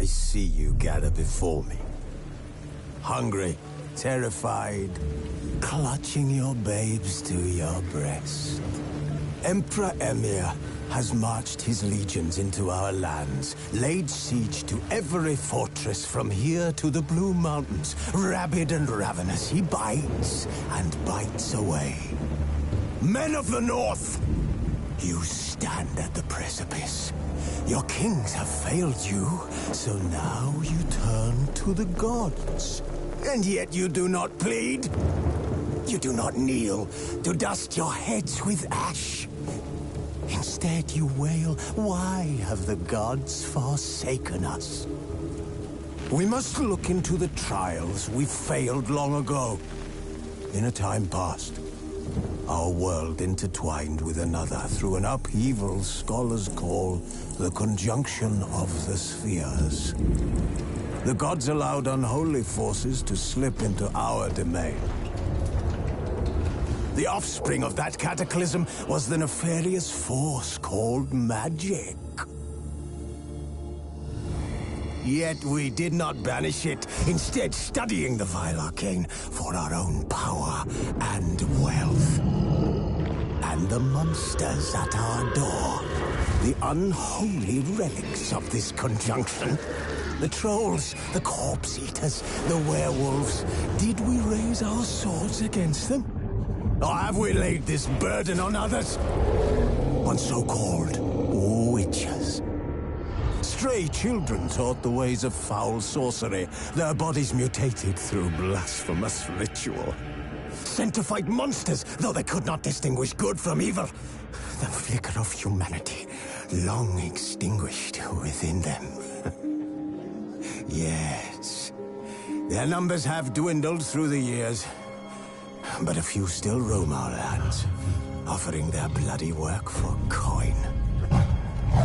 see you gather before me. Hungry, terrified, clutching your babes to your breast. Emperor Emir has marched his legions into our lands, laid siege to every fortress from here to the Blue Mountains. Rabid and ravenous, he bites and bites away. Men of the North, you stand at the precipice. Your kings have failed you, so now you turn to the gods. And yet you do not plead. You do not kneel to dust your heads with ash. Instead you wail, why have the gods forsaken us? We must look into the trials we failed long ago. In a time past, our world intertwined with another through an upheaval scholars call the conjunction of the spheres. The gods allowed unholy forces to slip into our domain. The offspring of that cataclysm was the nefarious force called magic. Yet we did not banish it, instead studying the vile arcane for our own power and wealth. And the monsters at our door, the unholy relics of this conjunction. The trolls, the corpse-eaters, the werewolves. Did we raise our swords against them? Or have we laid this burden on others? On so-called witches. Stray children taught the ways of foul sorcery, their bodies mutated through blasphemous ritual. Sent to fight monsters, though they could not distinguish good from evil. The flicker of humanity, long extinguished within them. Yes, their numbers have dwindled through the years. But a few still roam our lands, offering their bloody work for coin.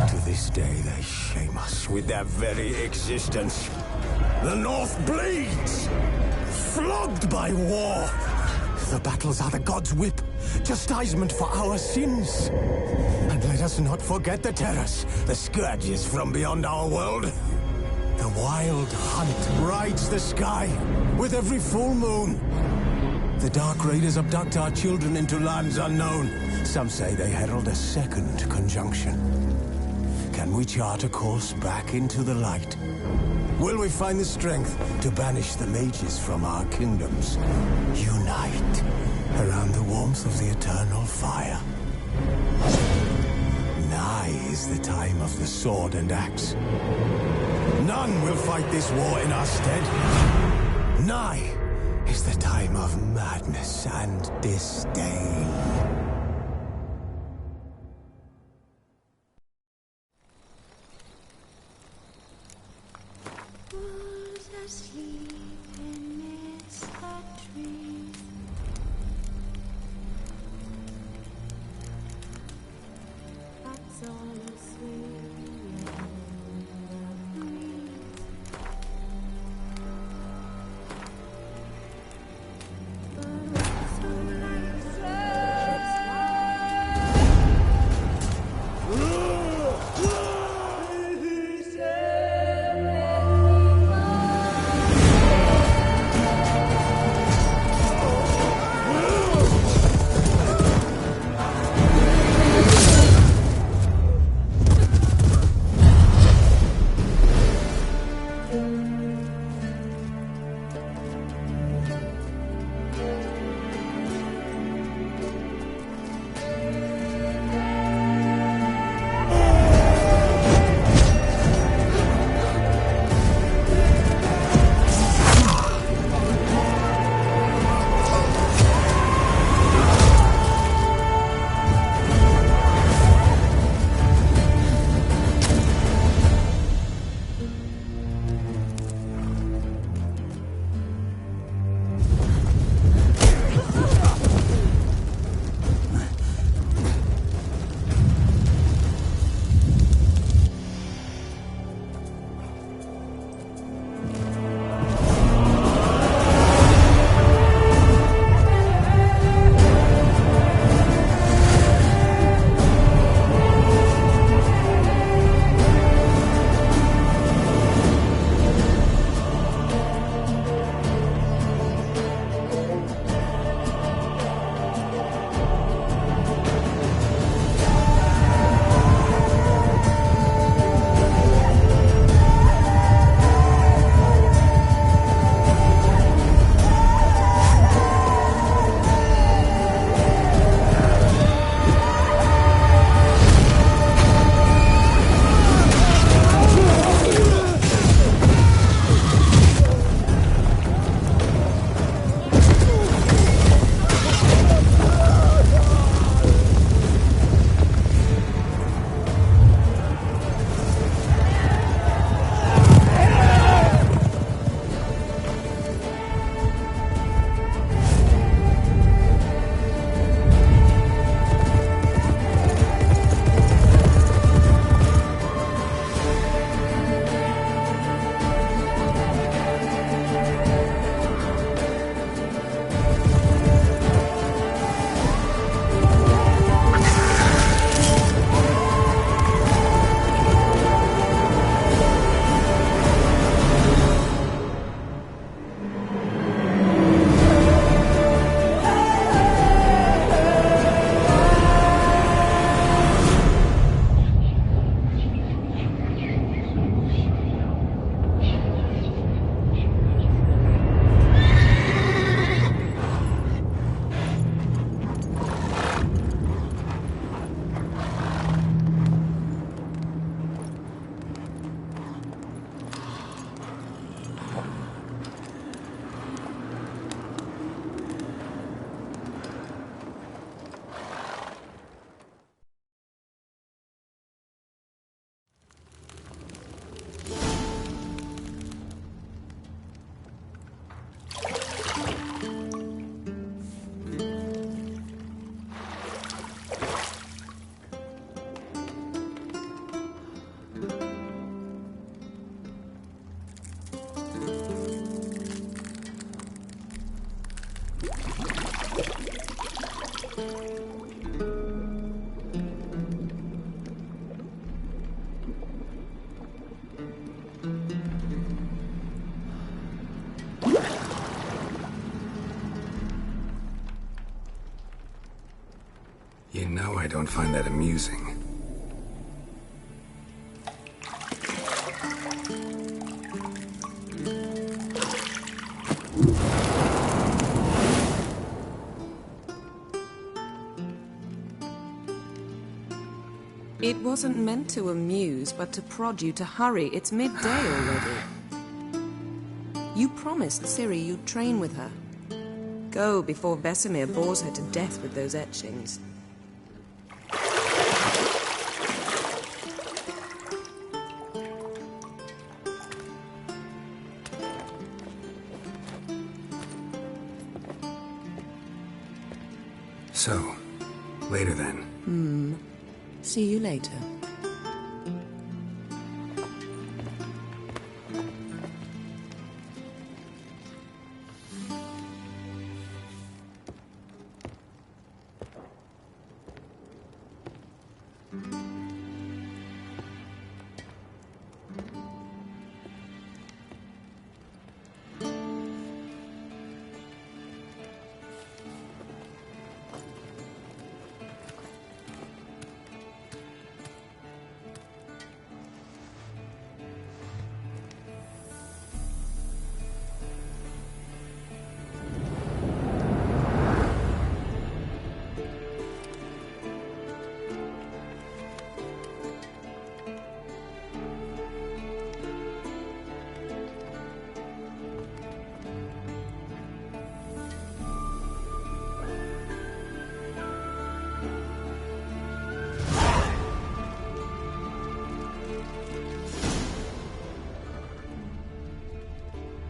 To this day, they shame us with their very existence. The North bleeds, flogged by war. The battles are the gods' whip, chastisement for our sins. And let us not forget the terrors, the scourges from beyond our world. The wild hunt rides the sky with every full moon. The Dark Raiders abduct our children into lands unknown. Some say they herald a second conjunction. Can we chart a course back into the light? Will we find the strength to banish the mages from our kingdoms? Unite around the warmth of the eternal fire. Nigh is the time of the sword and axe. None will fight this war in our stead. Nigh is the time of madness and disdain. Who's asleep amidst the trees? That's all asleep. You know I don't find that amusing. It wasn't meant to amuse, but to prod you to hurry. It's midday already. You promised Ciri you'd train with her. Go before Vesemir bores her to death with those etchings. So, later then. See you later.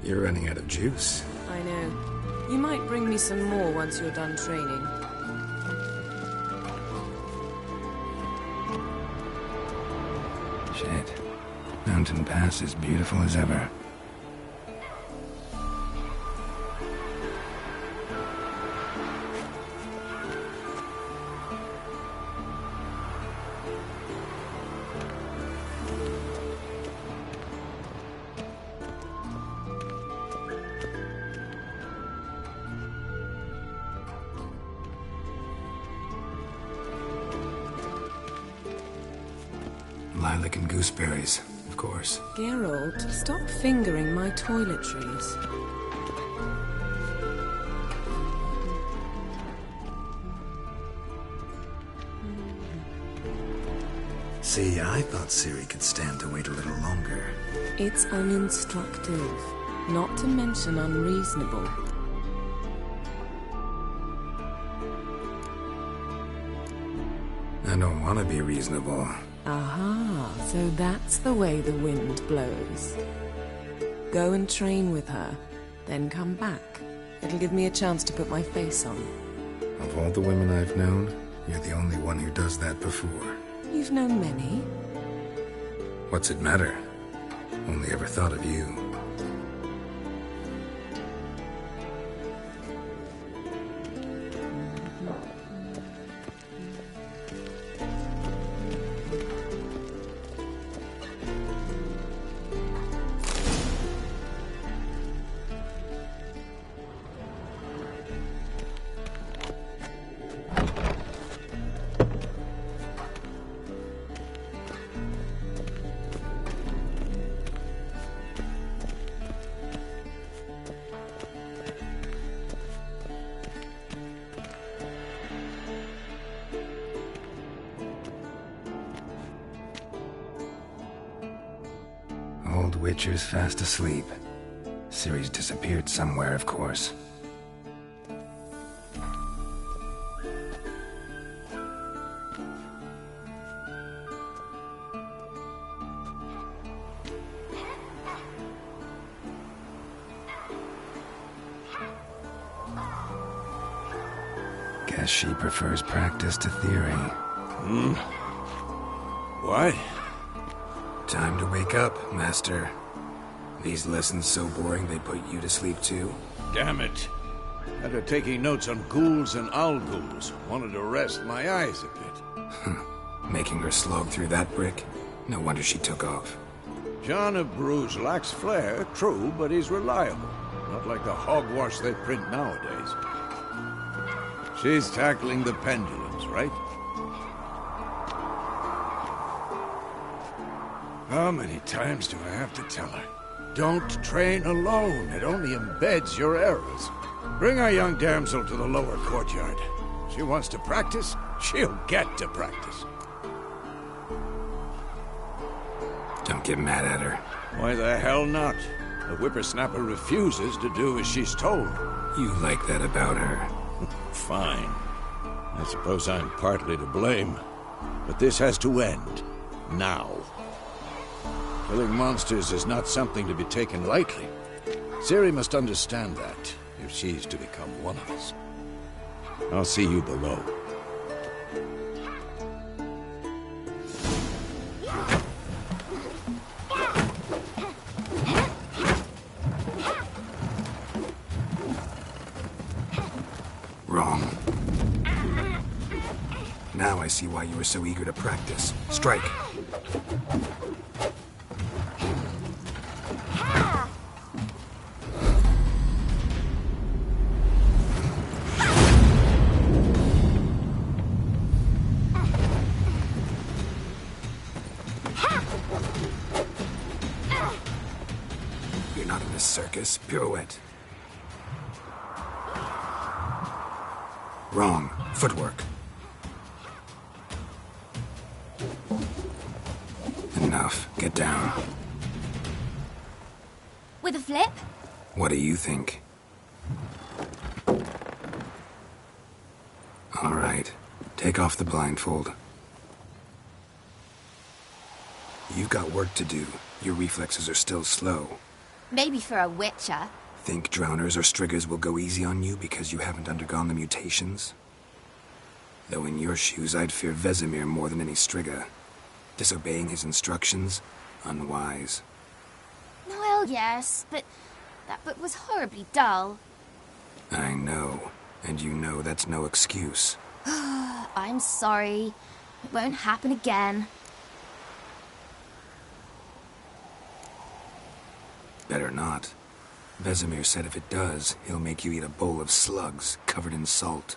You're running out of juice. I know. You might bring me some more once you're done training. Shit. Mountain Pass is beautiful as ever. Lilac and gooseberries, of course. Geralt, stop fingering my toiletries. See, I thought Ciri could stand to wait a little longer. It's uninstructive, not to mention unreasonable. I don't want to be reasonable. Aha, so that's the way the wind blows. Go and train with her, then come back. It'll give me a chance to put my face on. Of all the women I've known, you're the only one who does that before. You've known many. What's it matter? Only ever thought of you. Old Witcher's fast asleep. Ciri's disappeared somewhere, of course. Guess she prefers practice to theory. What? Time to wake up, Master. These lessons so boring they put you to sleep too? Damn it. After taking notes on ghouls and owl ghouls, wanted to rest my eyes a bit. Making her slog through that brick? No wonder she took off. John of Bruges lacks flair, true, but he's reliable. Not like the hogwash they print nowadays. She's tackling the pendulums, right? How many times do I have to tell her? Don't train alone. It only embeds your errors. Bring our young damsel to the lower courtyard. She wants to practice, she'll get to practice. Don't get mad at her. Why the hell not? The whippersnapper refuses to do as she's told. You like that about her. Fine. I suppose I'm partly to blame. But this has to end. Now. Killing monsters is not something to be taken lightly. Ciri must understand that, if she's to become one of us. I'll see you below. Wrong. Now I see why you were so eager to practice. Strike. You're not in this circus. Pirouette. Wrong. Footwork. Enough. Get down. With a flip? What do you think? All right. Take off the blindfold. You've got work to do. Your reflexes are still slow. Maybe for a witcher. Think drowners or striggers will go easy on you because you haven't undergone the mutations? Though in your shoes, I'd fear Vesemir more than any strigger. Disobeying his instructions? Unwise. Well, yes, but that book was horribly dull. I know. And you know that's no excuse. I'm sorry. It won't happen again. Better not. Vesemir said if it does, he'll make you eat a bowl of slugs covered in salt.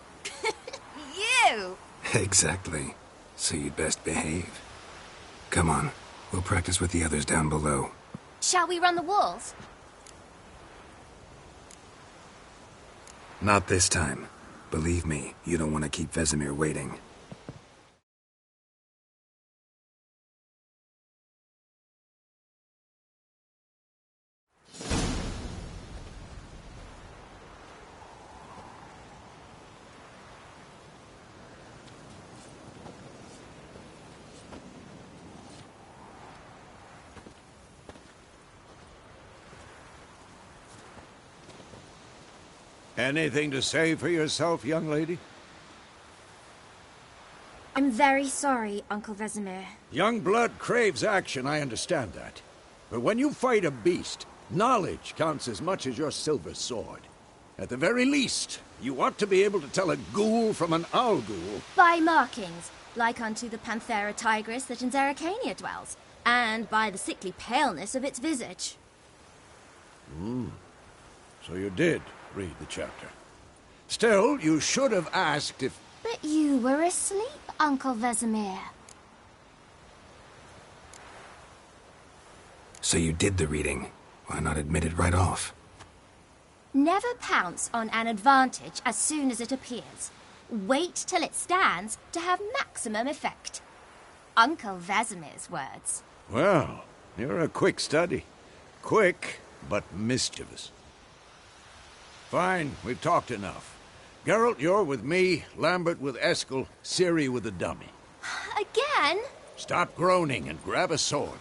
You! Exactly. So you'd best behave. Come on. We'll practice with the others down below. Shall we run the walls? Not this time. Believe me, you don't want to keep Vesemir waiting. Anything to say for yourself, young lady? I'm very sorry, Uncle Vesemir. Young blood craves action, I understand that. But when you fight a beast, knowledge counts as much as your silver sword. At the very least, you ought to be able to tell a ghoul from an owl ghoul. By markings, like unto the Panthera tigris that in Zeracania dwells, and by the sickly paleness of its visage. So you did read the chapter. Still, you should have asked if... But you were asleep, Uncle Vesemir. So you did the reading. Why not admit it right off? Never pounce on an advantage as soon as it appears. Wait till it stands to have maximum effect. Uncle Vesemir's words. Well, you're a quick study. Quick, but mischievous. Fine, we've talked enough. Geralt, you're with me, Lambert with Eskel, Ciri with the dummy. Again? Stop groaning and grab a sword.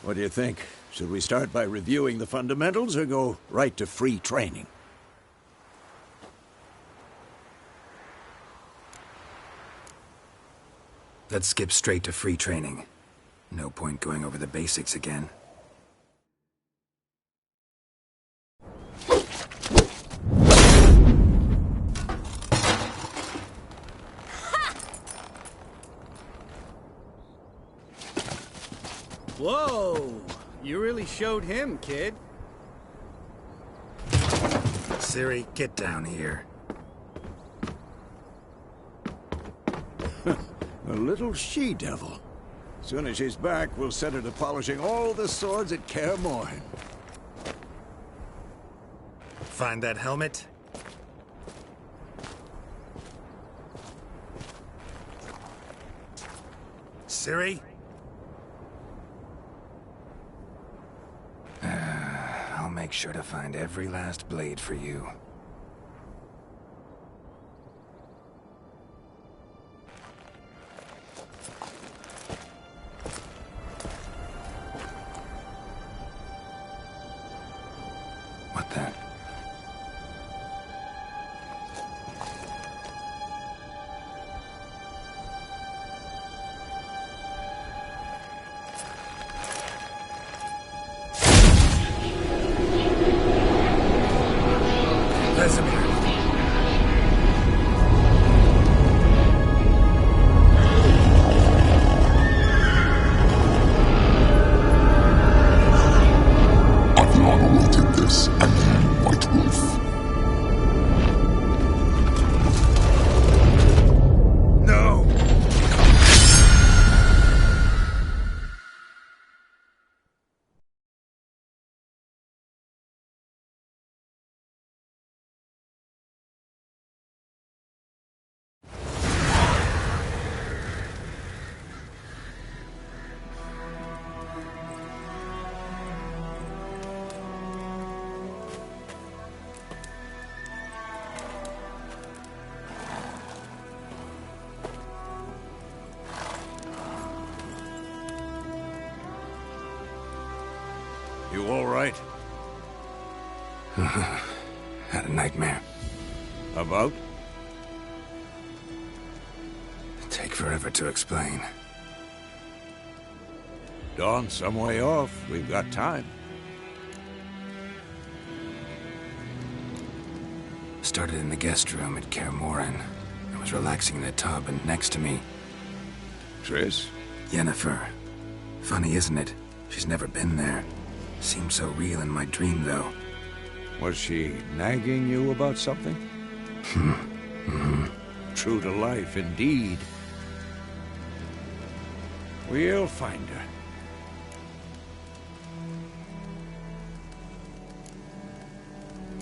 What do you think? Should we start by reviewing the fundamentals or go right to free training? Let's skip straight to free training. No point going over the basics again. Whoa! You really showed him, kid. Ciri, get down here. A little she-devil. Soon as she's back, we'll set her to polishing all the swords at Kaer Morhen. Find that helmet? Ciri? I'll make sure to find every last blade for you. What then? Vesemir. Adriana awaited this, and you, White Wolf. No! You all right? Had a nightmare. About? Take forever to explain. Dawn's some way off. We've got time. Started in the guest room at Kaer Morhen. I was relaxing in a tub, and next to me, Triss? Yennefer. Funny, isn't it? She's never been there. Seemed so real in my dream, though. Was she nagging you about something? True to life, indeed. We'll find her.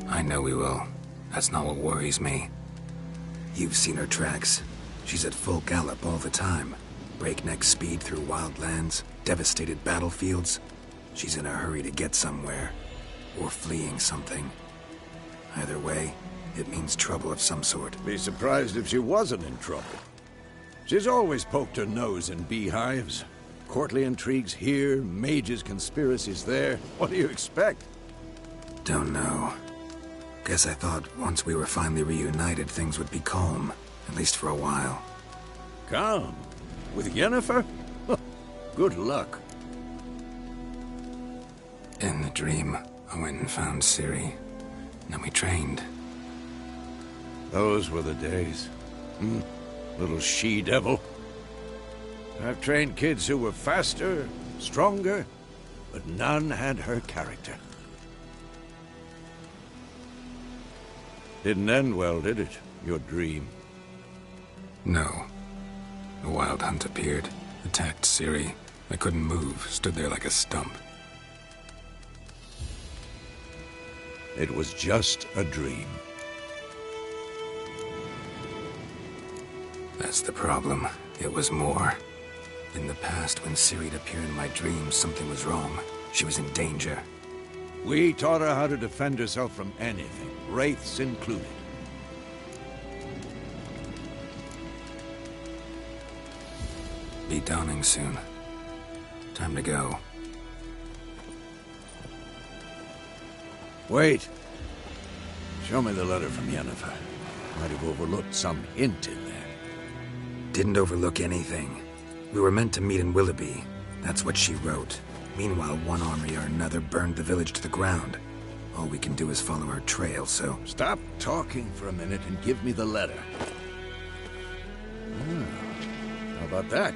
I know we will. That's not what worries me. You've seen her tracks. She's at full gallop all the time. Breakneck speed through wild lands, devastated battlefields. She's in a hurry to get somewhere. Or fleeing something. Either way, it means trouble of some sort. Be surprised if she wasn't in trouble. She's always poked her nose in beehives. Courtly intrigues here, mages' conspiracies there. What do you expect? Don't know. Guess I thought once we were finally reunited, things would be calm. At least for a while. Calm? With Yennefer? Good luck. In the dream, I went and found Ciri. Then we trained. Those were the days. Little she-devil. I've trained kids who were faster, stronger, but none had her character. Didn't end well, did it? Your dream? No. A wild hunt appeared, attacked Ciri. I couldn't move, stood there like a stump. It was just a dream. That's the problem. It was more. In the past, when Ciri'd appear in my dreams, something was wrong. She was in danger. We taught her how to defend herself from anything, wraiths included. Be dawning soon. Time to go. Wait. Show me the letter from Yennefer. Might have overlooked some hint in there. Didn't overlook anything. We were meant to meet in Willoughby. That's what she wrote. Meanwhile, one army or another burned the village to the ground. All we can do is follow her trail, so... Stop talking for a minute and give me the letter. How about that?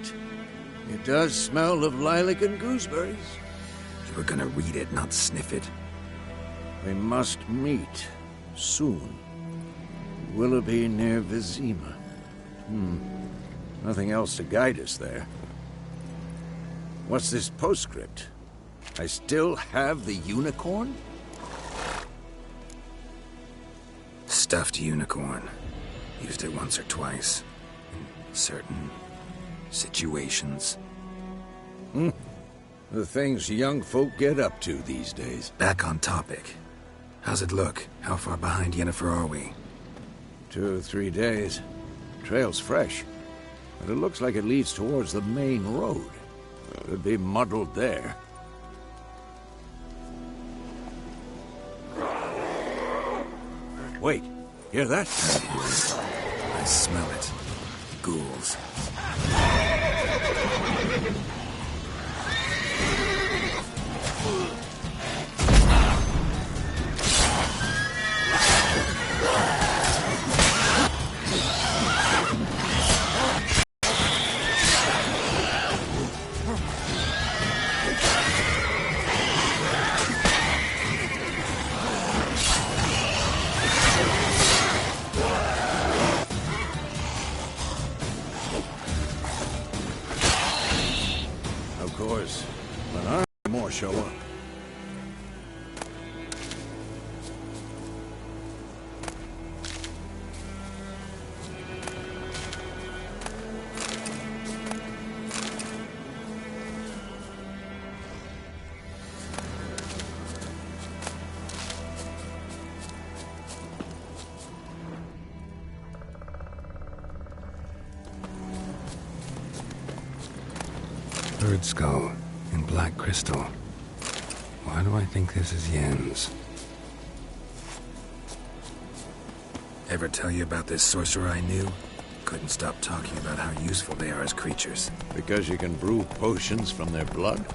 It does smell of lilac and gooseberries. You were gonna read it, not sniff it. We must meet soon. Willoughby near Vizima. Nothing else to guide us there. What's this postscript? I still have the unicorn? Stuffed unicorn. Used it once or twice. In certain situations. The things young folk get up to these days. Back on topic. How's it look? How far behind Yennefer are we? 2 or 3 days. Trail's fresh. But it looks like it leads towards the main road. Could be muddled there. Wait, hear that? I smell it. Ghouls. Of course, when our more show up. Bird skull in black crystal. Why do I think this is Yen's? Ever tell you about this sorcerer I knew? Couldn't stop talking about how useful they are as creatures. Because you can brew potions from their blood?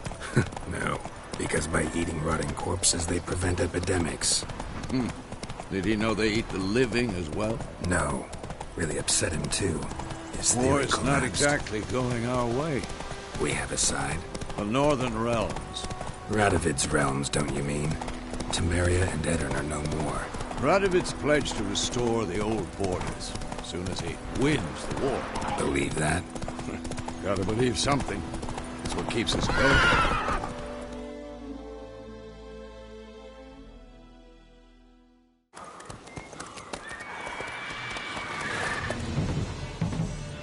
No, because by eating rotting corpses, they prevent epidemics. Did he know they eat the living as well? No, really upset him too. His War theory is not collapsed. exactly going our way. We have a side. The Northern Realms. Radovid's realms, don't you mean? Temeria and Edirn are no more. Radovid's pledged to restore the old borders as soon as he wins the war. Believe that? Gotta believe something. That's what keeps us going.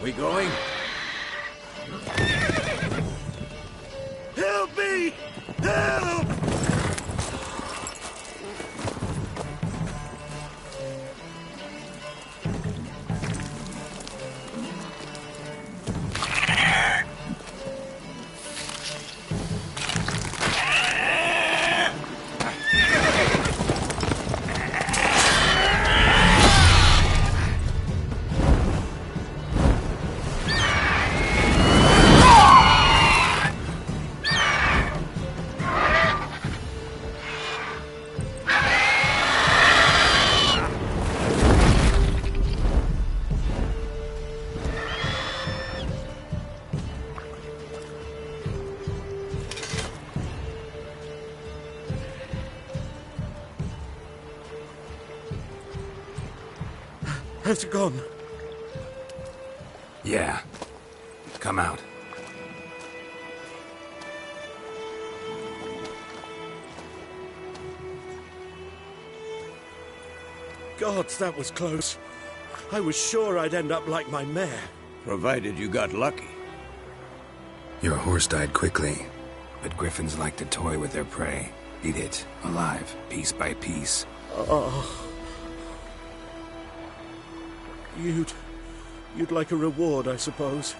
We going? Help me! Help! Has it gone? Yeah. Come out. Gods, that was close. I was sure I'd end up like my mare. Provided you got lucky. Your horse died quickly, but griffins like to toy with their prey. Eat it, alive, piece by piece. Oh. You'd like a reward, I suppose.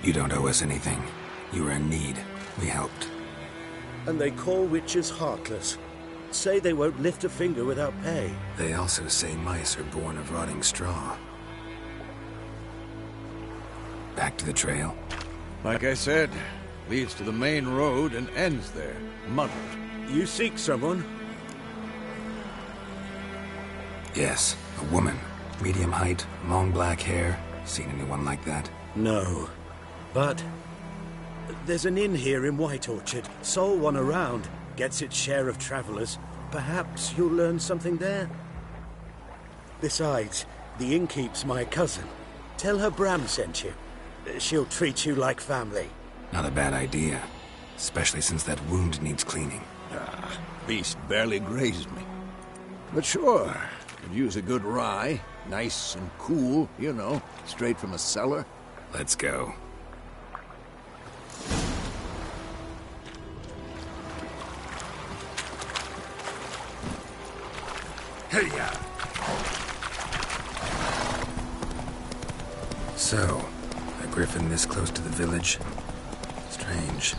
You don't owe us anything. You were in need. We helped. And they call witches heartless. Say they won't lift a finger without pay. They also say mice are born of rotting straw. Back to the trail. Like I said, leads to the main road and ends there, muddled. You seek someone? Yes, a woman. Medium height, long black hair. Seen anyone like that? No. But there's an inn here in White Orchard. Sole one around. Gets its share of travellers. Perhaps you'll learn something there. Besides, the innkeep's my cousin. Tell her Bram sent you. She'll treat you like family. Not a bad idea. Especially since that wound needs cleaning. Beast barely grazed me. But sure, could use a good rye. Nice and cool, you know, straight from a cellar. Let's go. Hey-ya! So, a griffin this close to the village? Strange.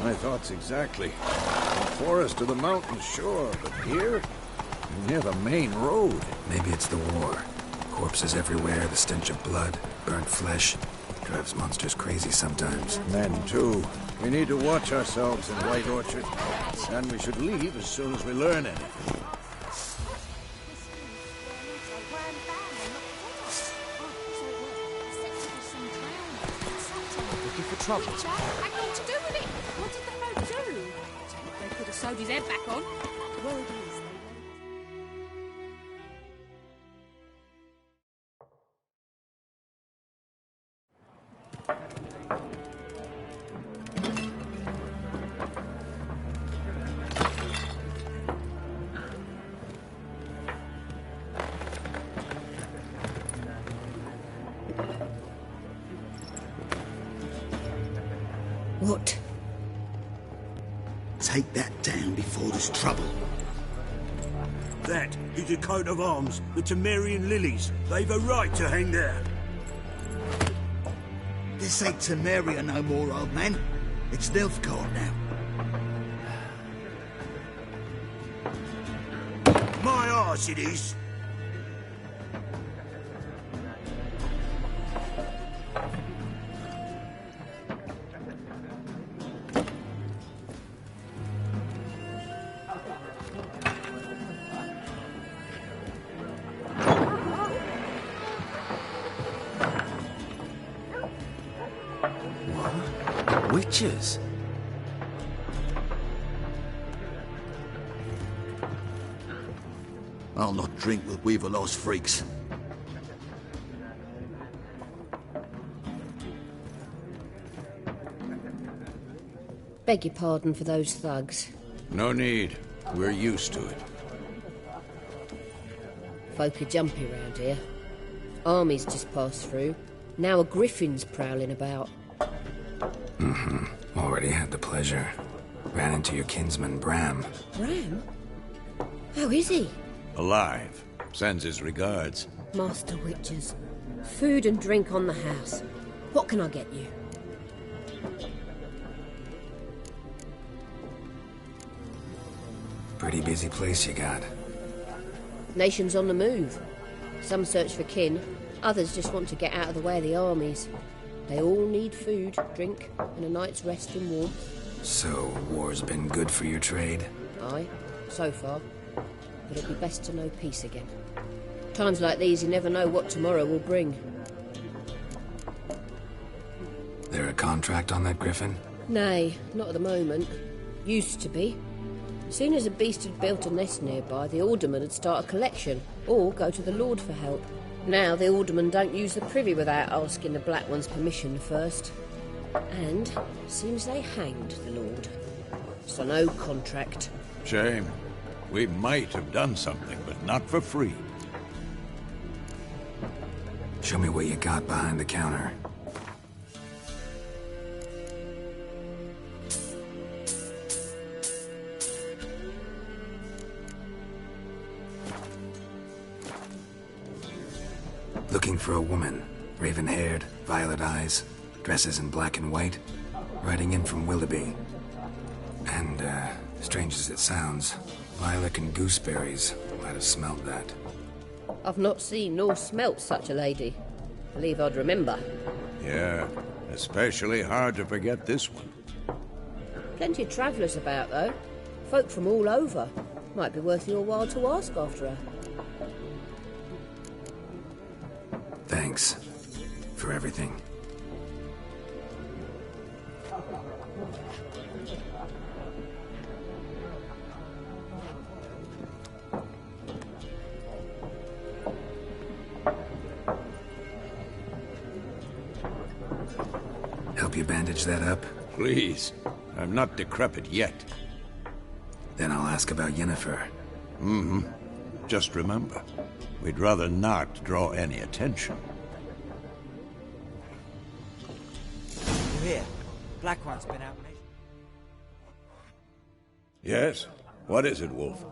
My thoughts exactly. The forest or the mountains, sure, but here? Near the main road. Maybe it's the war. Corpses everywhere, the stench of blood, burnt flesh. Drives monsters crazy sometimes. Men, too. We need to watch ourselves in White Orchard. And we should leave as soon as we learn anything. Looking for trouble. Had nothing to do with it. What did the folk do? They could have sewed his head back on. Word is they won't. What? Take that down before there's trouble. That is a coat of arms, the Temerian lilies. They've a right to hang there. This ain't Temeria no more, old man. It's Nilfgaard now. My arse it is. Witches? I'll not drink with Weaverlost freaks. Beg your pardon for those thugs. No need. We're used to it. Folk are jumpy round here. Armies just passed through. Now a griffin's prowling about. Already had the pleasure. Ran into your kinsman, Bram. Bram? How is he? Alive. Sends his regards. Master Witches. Food and drink on the house. What can I get you? Pretty busy place you got. Nations on the move. Some search for kin. Others just want to get out of the way of the armies. They all need food, drink, and a night's rest and warmth. So, war's been good for your trade? Aye, so far. But it'd be best to know peace again. Times like these, you never know what tomorrow will bring. There a contract on that griffin? Nay, not at the moment. Used to be. As soon as a beast had built a nest nearby, the alderman would start a collection, or go to the Lord for help. Now the aldermen don't use the privy without asking the Black One's permission first. And seems they hanged the Lord. So no contract. Shame. We might have done something, but not for free. Show me what you got behind the counter. Looking for a woman. Raven-haired, violet eyes, dresses in black and white. Riding in from Willoughby. And, strange as it sounds, lilac and gooseberries. Might have smelled that. I've not seen nor smelt such a lady. Believe I'd remember. Yeah, especially hard to forget this one. Plenty of travellers about, though. Folk from all over. Might be worth your while to ask after her. Thanks for everything. Help you bandage that up? Please. I'm not decrepit yet. Then I'll ask about Yennefer. Mm-hmm. Just remember, we'd rather not draw any attention. You hear? Black One's been out. Yes? What is it, Wolf?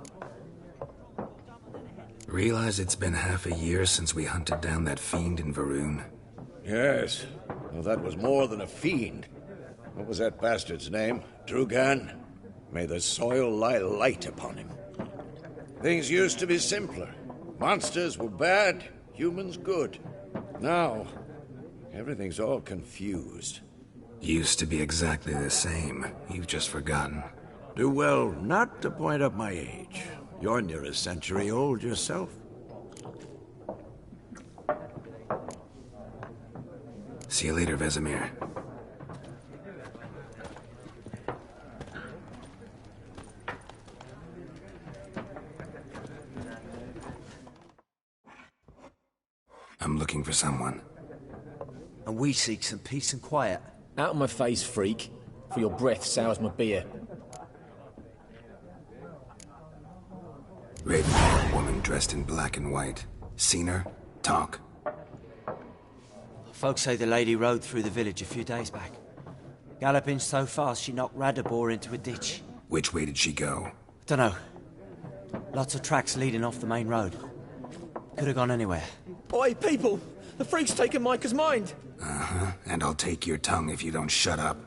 Realize it's been half a year since we hunted down that fiend in Varun? Yes. Well, that was more than a fiend. What was that bastard's name? Drugan? May the soil lie light upon him. Things used to be simpler. Monsters were bad, humans good. Now, everything's all confused. Used to be exactly the same. You've just forgotten. Do well not to point up my age. You're near a century old yourself. See you later, Vesemir. I'm looking for someone. And we seek some peace and quiet. Out of my face, freak. For your breath sours my beer. Raven, woman dressed in black and white. Seen her? Talk. Folks say the lady rode through the village a few days back. Galloping so fast she knocked Radabor into a ditch. Which way did she go? Dunno. Lots of tracks leading off the main road. Could have gone anywhere. Oi, people! The freak's taken Micah's mind! Uh-huh. And I'll take your tongue if you don't shut up.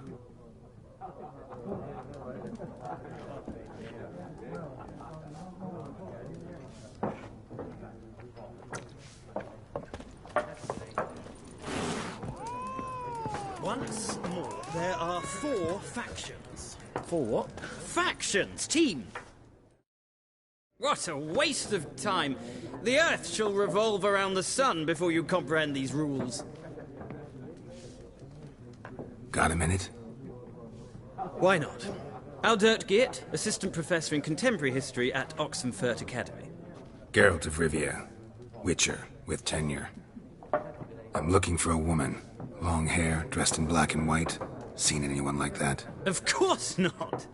Once more, there are 4 factions. 4 what? Factions, team! What a waste of time. The Earth shall revolve around the sun before you comprehend these rules. Got a minute? Why not? Aldert Geert, Assistant Professor in Contemporary History at Oxenfurt Academy. Geralt of Rivia. Witcher, with tenure. I'm looking for a woman. Long hair, dressed in black and white. Seen anyone like that? Of course not.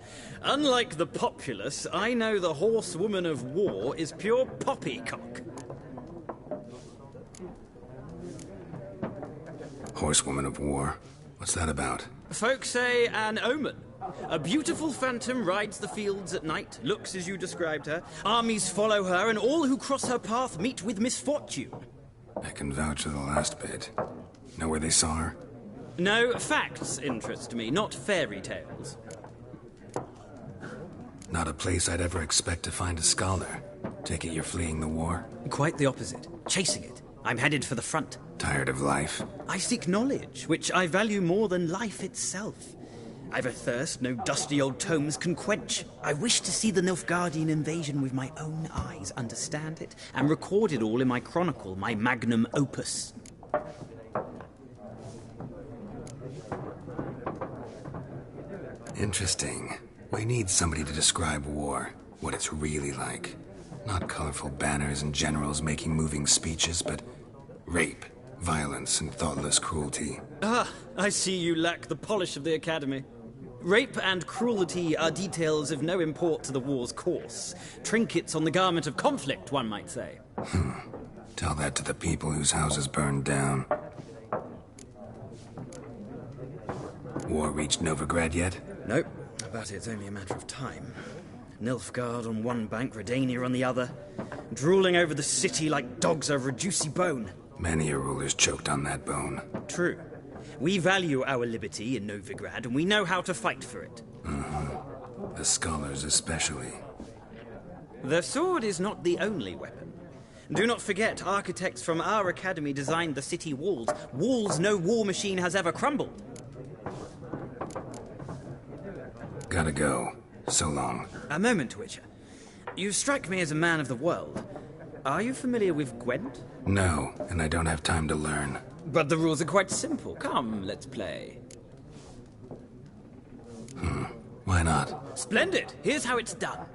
Unlike the populace, I know the horsewoman of war is pure poppycock. Horsewoman of war? What's that about? Folk say an omen. A beautiful phantom rides the fields at night, looks as you described her. Armies follow her, and all who cross her path meet with misfortune. I can vouch for the last bit. Know where they saw her? No, facts interest me, not fairy tales. Not a place I'd ever expect to find a scholar. Take it you're fleeing the war? Quite the opposite. Chasing it. I'm headed for the front. Tired of life? I seek knowledge, which I value more than life itself. I've a thirst no dusty old tomes can quench. I wish to see the Nilfgaardian invasion with my own eyes, understand it, and record it all in my chronicle, my magnum opus. Interesting. We need somebody to describe war, what it's really like. Not colorful banners and generals making moving speeches, but rape, violence, and thoughtless cruelty. Ah, I see you lack the polish of the Academy. Rape and cruelty are details of no import to the war's course. Trinkets on the garment of conflict, one might say. Tell that to the people whose houses burned down. War reached Novigrad yet? Nope, but it's only a matter of time. Nilfgaard on one bank, Redania on the other, drooling over the city like dogs over a juicy bone. Many a ruler's choked on that bone. True. We value our liberty in Novigrad, and we know how to fight for it. The scholars especially. The sword is not the only weapon. Do not forget, architects from our academy designed the city walls. Walls no war machine has ever crumbled. Gotta go. So long. A moment, Witcher. You strike me as a man of the world. Are you familiar with Gwent? No, and I don't have time to learn. But the rules are quite simple. Come, let's play. Why not? Splendid! Here's how it's done.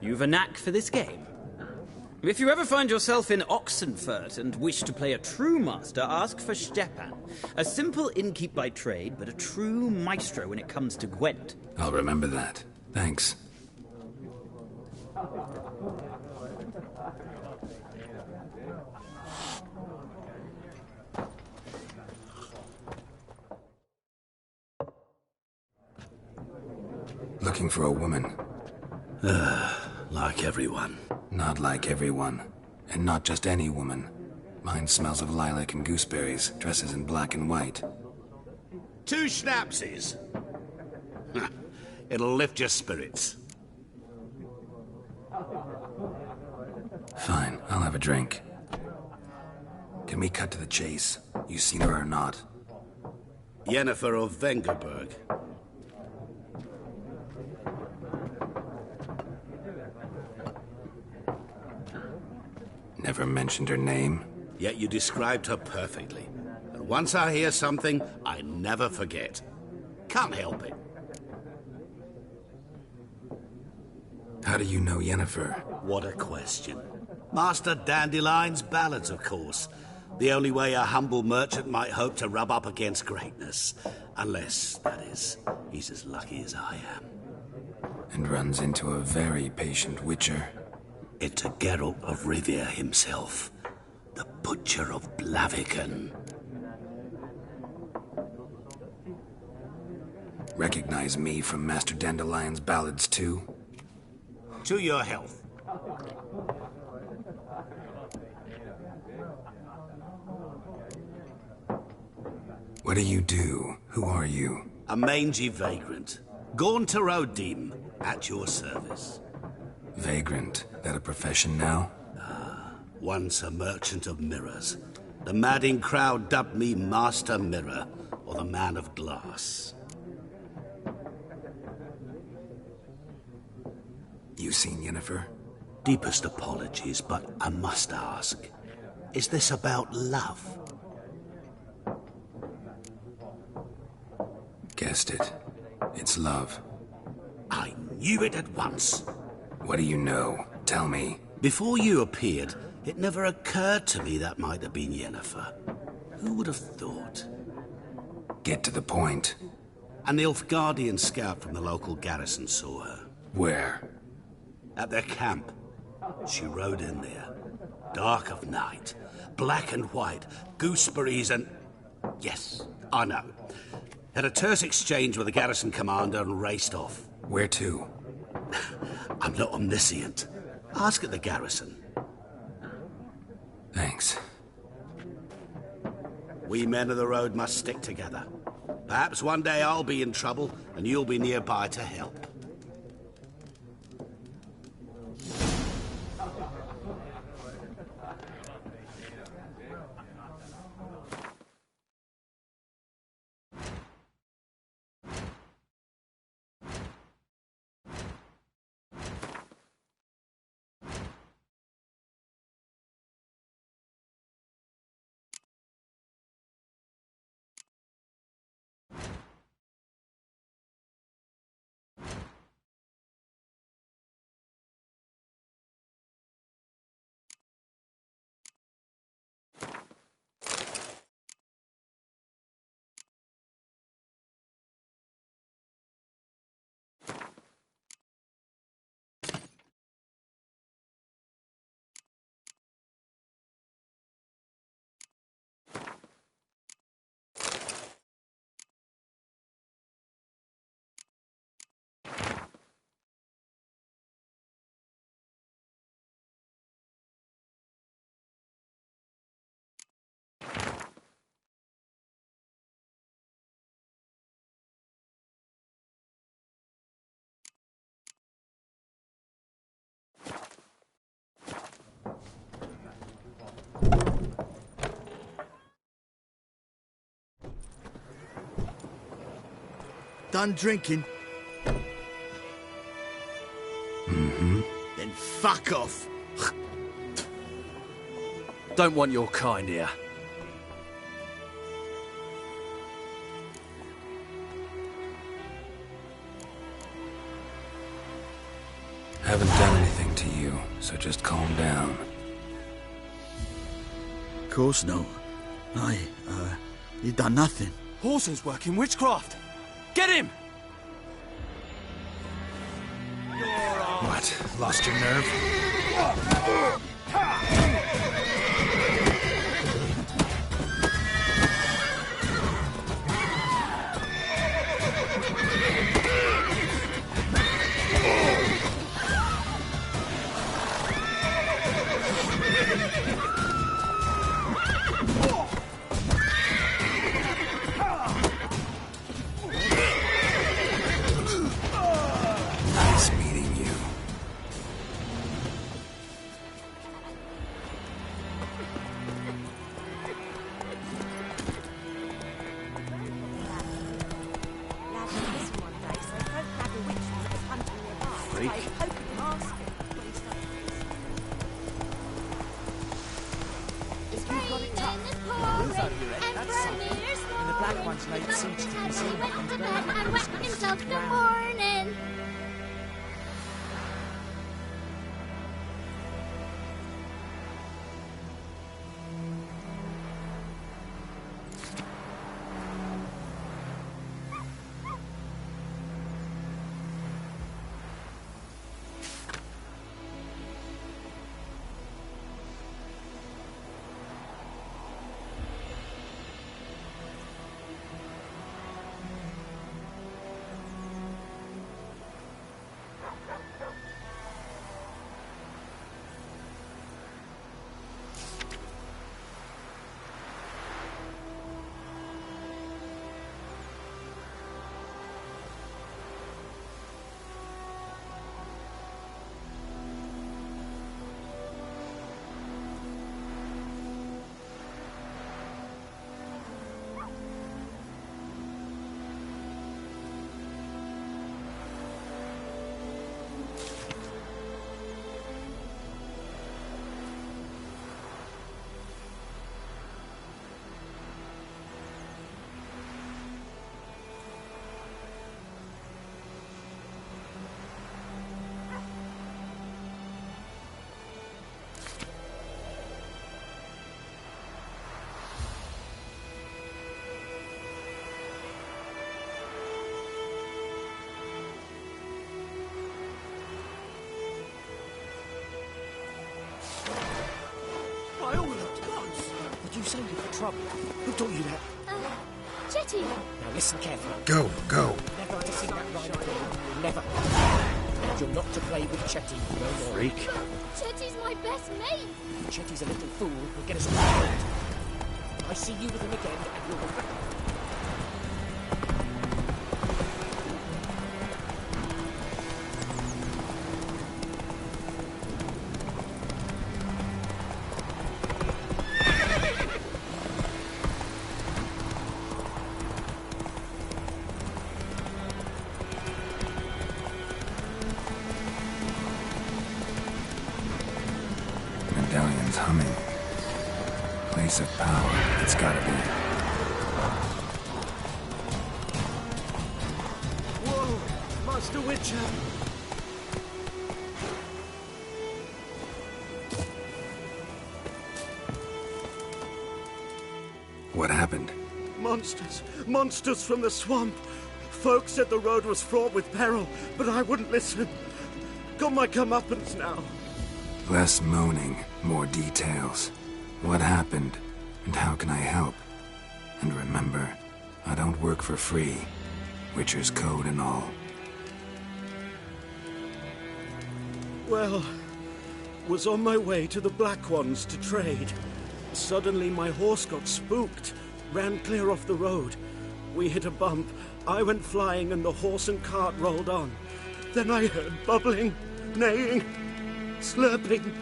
You've a knack for this game. If you ever find yourself in Oxenfurt and wish to play a true master, ask for Stepan. A simple innkeep by trade, but a true maestro when it comes to Gwent. I'll remember that. Thanks. Looking for a woman. Like everyone. Not like everyone. And not just any woman. Mine smells of lilac and gooseberries, dresses in black and white. 2 schnapsies. It'll lift your spirits. Fine, I'll have a drink. Can we cut to the chase? You seen her or not? Yennefer of Vengerberg. Never mentioned her name. Yet you described her perfectly. And once I hear something, I never forget. Can't help it. How do you know Yennefer? What a question. Master Dandelion's ballads, of course. The only way a humble merchant might hope to rub up against greatness. Unless, that is, he's as lucky as I am. And runs into a very patient witcher. Into Geralt of Rivia himself. The Butcher of Blaviken. Recognize me from Master Dandelion's ballads, too? To your health. What do you do? Who are you? A mangy vagrant. Gone to Rodim, at your service. Vagrant? That a profession now? Once a merchant of mirrors. The madding crowd dubbed me Master Mirror, or the Man of Glass. You seen Yennefer? Deepest apologies, but I must ask. Is this about love? Guessed it. It's love. I knew it at once. What do you know? Tell me. Before you appeared, it never occurred to me that might have been Yennefer. Who would have thought? Get to the point. An Nilfgaardian scout from the local garrison saw her. Where? At their camp. She rode in there. Dark of night. Black and white. Gooseberries and... Yes, I know. Had a terse exchange with the garrison commander and raced off. Where to? I'm not omniscient. Ask at the garrison. Thanks. We men of the road must stick together. Perhaps one day I'll be in trouble and you'll be nearby to help. Done drinking? Mm-hmm. Then fuck off. Don't want your kind here. Haven't done anything to you, so just calm down. Of course no. You done nothing. Horsen's working witchcraft! Get him! What? Lost your nerve? Nice meeting you. Freak. And the black ones laid siege to the museum and burned And wet himself the morning. By all the gods! Would you send you for trouble? Who taught you that? Jetty. Now listen carefully. Go, go. Never to see that ride again. Never. And you're not to play with Chetty no more. Freak. Jetty's my best mate. Chetty's a little fool who'll get us all killed. I see you with him again and you'll regret it. Medallion's humming. Place of power. It's gotta be. Whoa! Master Witcher! What happened? Monsters! Monsters from the swamp! Folks said the road was fraught with peril, but I wouldn't listen. Got my comeuppance now. Less moaning, more details. What happened, and how can I help? And remember, I don't work for free. Witcher's code and all. Well, was on my way to the Black Ones to trade. Suddenly my horse got spooked, ran clear off the road. We hit a bump, I went flying and the horse and cart rolled on. Then I heard bubbling, neighing, slurping.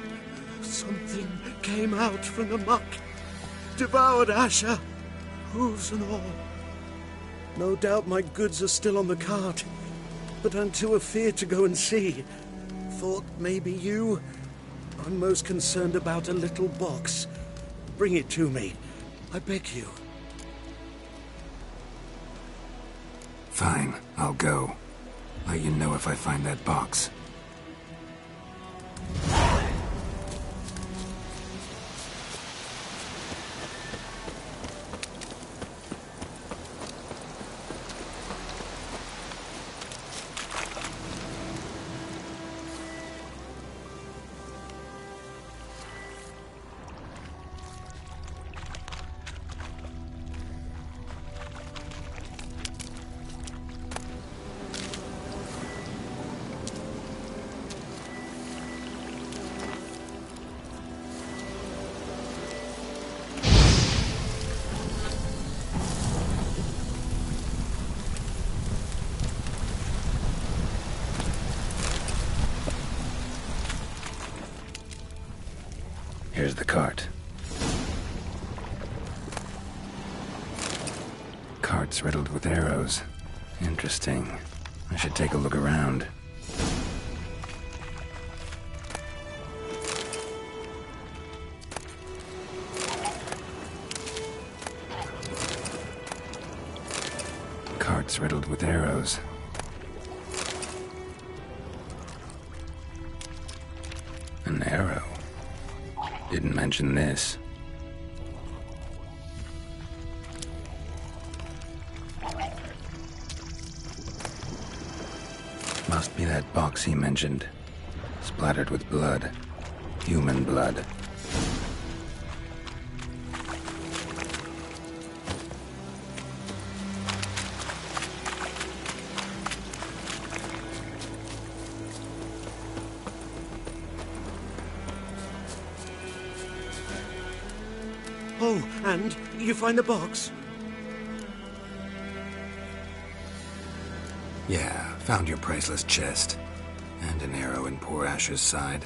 Something came out from the muck, devoured Asher, hooves and all. No doubt my goods are still on the cart, but I'm too afeard to go and see. Thought maybe you. I'm most concerned about a little box. Bring it to me, I beg you. Fine, I'll go. Let you know if I find that box. Here's the cart. Cart's riddled with arrows. Interesting. I should take a look around. Cart's riddled with arrows. An arrow. Didn't mention this. Must be that box he mentioned. Splattered with blood. Human blood. Oh, and you find the box? Yeah, found your priceless chest. And an arrow in poor Asher's side.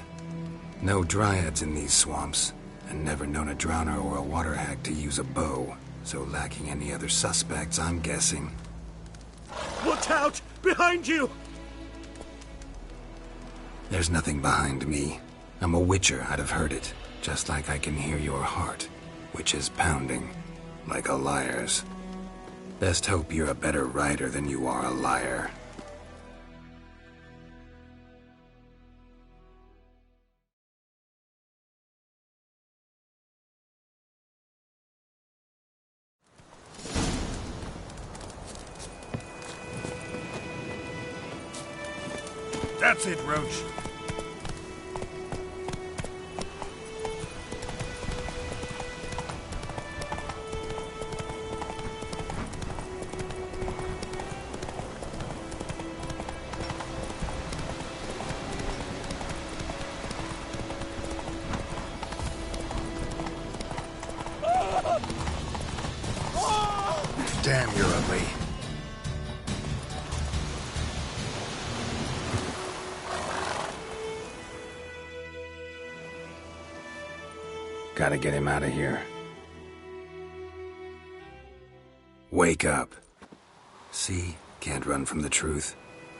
No dryads in these swamps, and never known a drowner or a water hag to use a bow. So lacking any other suspects, I'm guessing. Watch out! Behind you! There's nothing behind me. I'm a witcher, I'd have heard it. Just like I can hear your heart, which is pounding, like a liar's. Best hope you're a better rider than you are a liar. That's it, Roach. Damn, you're ugly. Gotta get him out of here. Wake up. See? Can't run from the truth.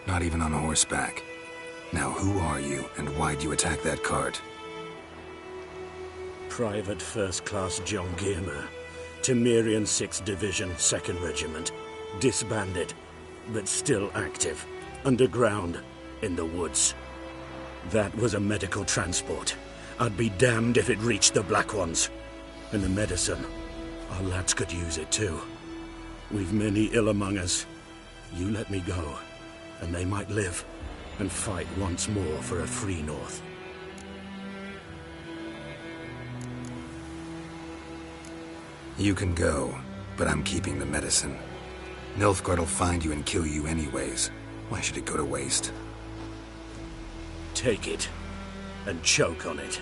Not even on horseback. Now who are you, and why'd you attack that cart? Private First Class John Giermer, Temerian 6th Division, 2nd Regiment. Disbanded, but still active. Underground, in the woods. That was a medical transport. I'd be damned if it reached the Black Ones. And the medicine, our lads could use it too. We've many ill among us. You let me go, and they might live and fight once more for a free North. You can go, but I'm keeping the medicine. Nilfgaard'll find you and kill you anyways. Why should it go to waste? Take it, and choke on it.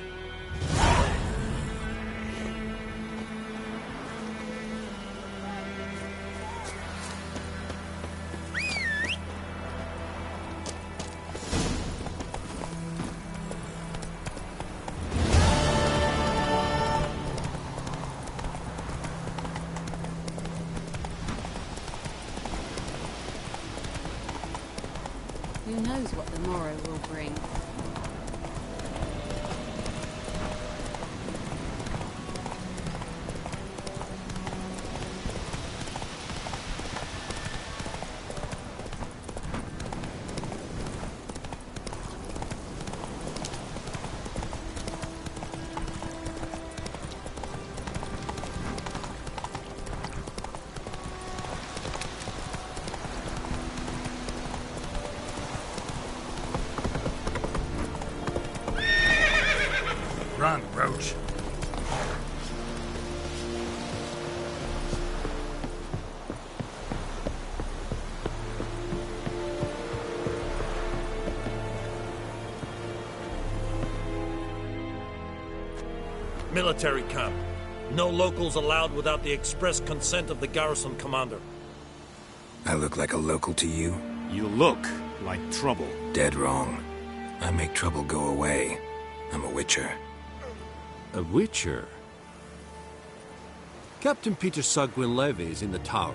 Who knows what the morrow will bring? Run, Roach. Military camp. No locals allowed without the express consent of the garrison commander. I look like a local to you? You look like trouble. Dead wrong. I make trouble go away. I'm a witcher. A witcher? Captain Peter Sugwin Levy is in the tower.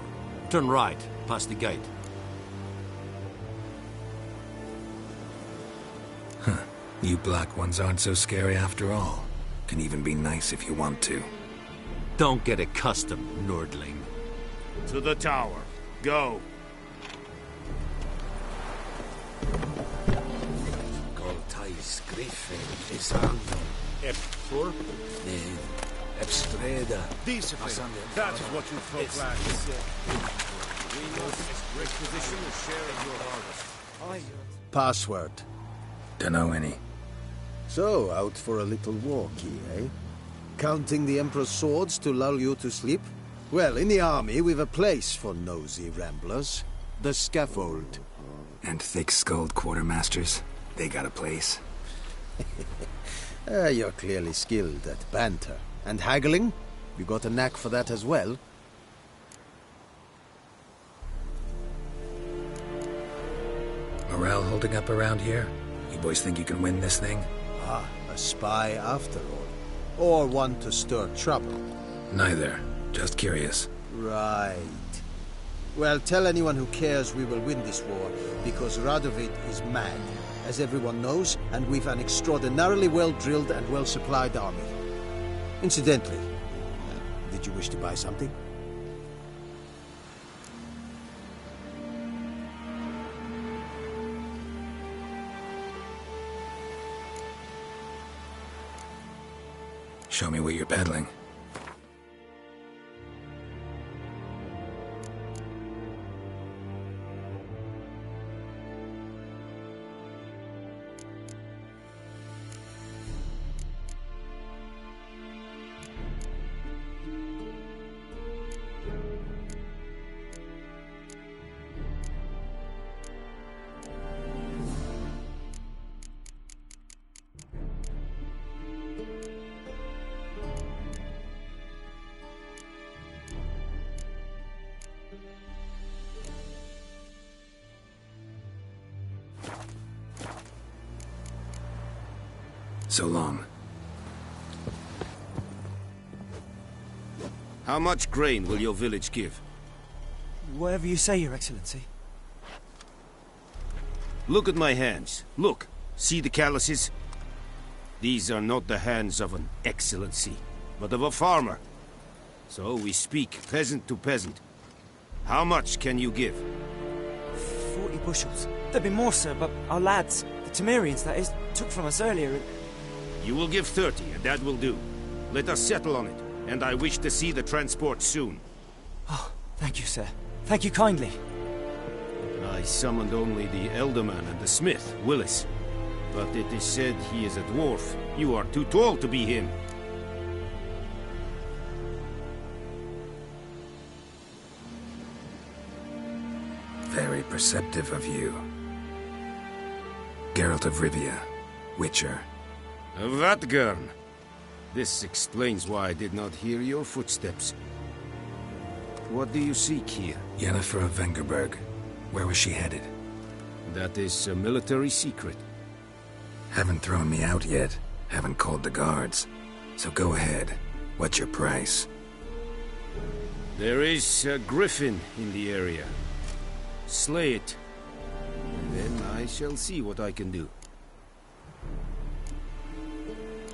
Turn right, past the gate. Huh. You black ones aren't so scary after all. Can even be nice if you want to. Don't get accustomed, Nordling. To the tower. Go. Goltais Griffin is on Epfur? Ebstreda. That is what you folk lack. We must requisition a share of your harvest. Password. Dunno any. So, out for a little walkie, eh? Counting the Emperor's swords to lull you to sleep? Well, in the army, we've a place for nosy ramblers. The scaffold. And thick-skulled quartermasters. They got a place. You're clearly skilled at banter. And haggling? You got a knack for that as well? Morale holding up around here? You boys think you can win this thing? Ah, a spy after all. Or one to stir trouble. Neither. Just curious. Right. Well, tell anyone who cares we will win this war, because Radovid is mad, as everyone knows, and we've an extraordinarily well-drilled and well-supplied army. Incidentally, did you wish to buy something? Show me what you're peddling. So long. How much grain will your village give? Whatever you say, Your Excellency. Look at my hands. Look. See the calluses? These are not the hands of an excellency, but of a farmer. So we speak peasant to peasant. How much can you give? 40 bushels. There'd be more, sir, but our lads, the Temerians, that is, took from us earlier. You will give 30, and that will do. Let us settle on it, and I wish to see the transport soon. Oh, thank you, sir. Thank you kindly. I summoned only the Elderman and the smith, Willis. But it is said he is a dwarf. You are too tall to be him. Very perceptive of you. Geralt of Rivia, Witcher. Vatgern! This explains why I did not hear your footsteps. What do you seek here? Yennefer of Vengerberg. Where was she headed? That is a military secret. Haven't thrown me out yet. Haven't called the guards. So go ahead. What's your price? There is a griffin in the area. Slay it. And then I shall see what I can do.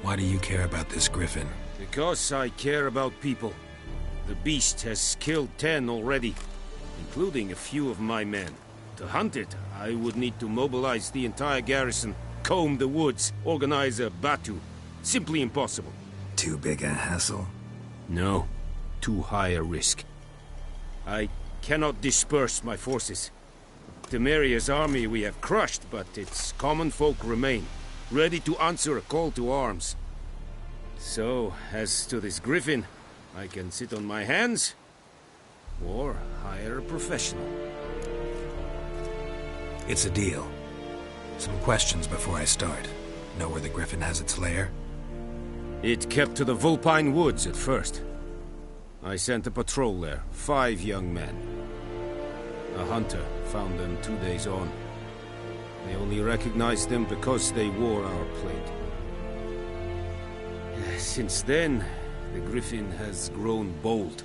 Why do you care about this griffin? Because I care about people. The beast has killed 10 already, including a few of my men. To hunt it, I would need to mobilize the entire garrison, comb the woods, organize a batu. Simply impossible. Too big a hassle? No. Too high a risk. I cannot disperse my forces. Temeria's army we have crushed, but its common folk remain, ready to answer a call to arms. So, as to this griffin, I can sit on my hands, or hire a professional. It's a deal. Some questions before I start. Know where the griffin has its lair? It kept to the Vulpine Woods at first. I sent a patrol there, 5 young men. A hunter found them 2 days on. They only recognized them because they wore our plate. Since then, the Griffin has grown bold.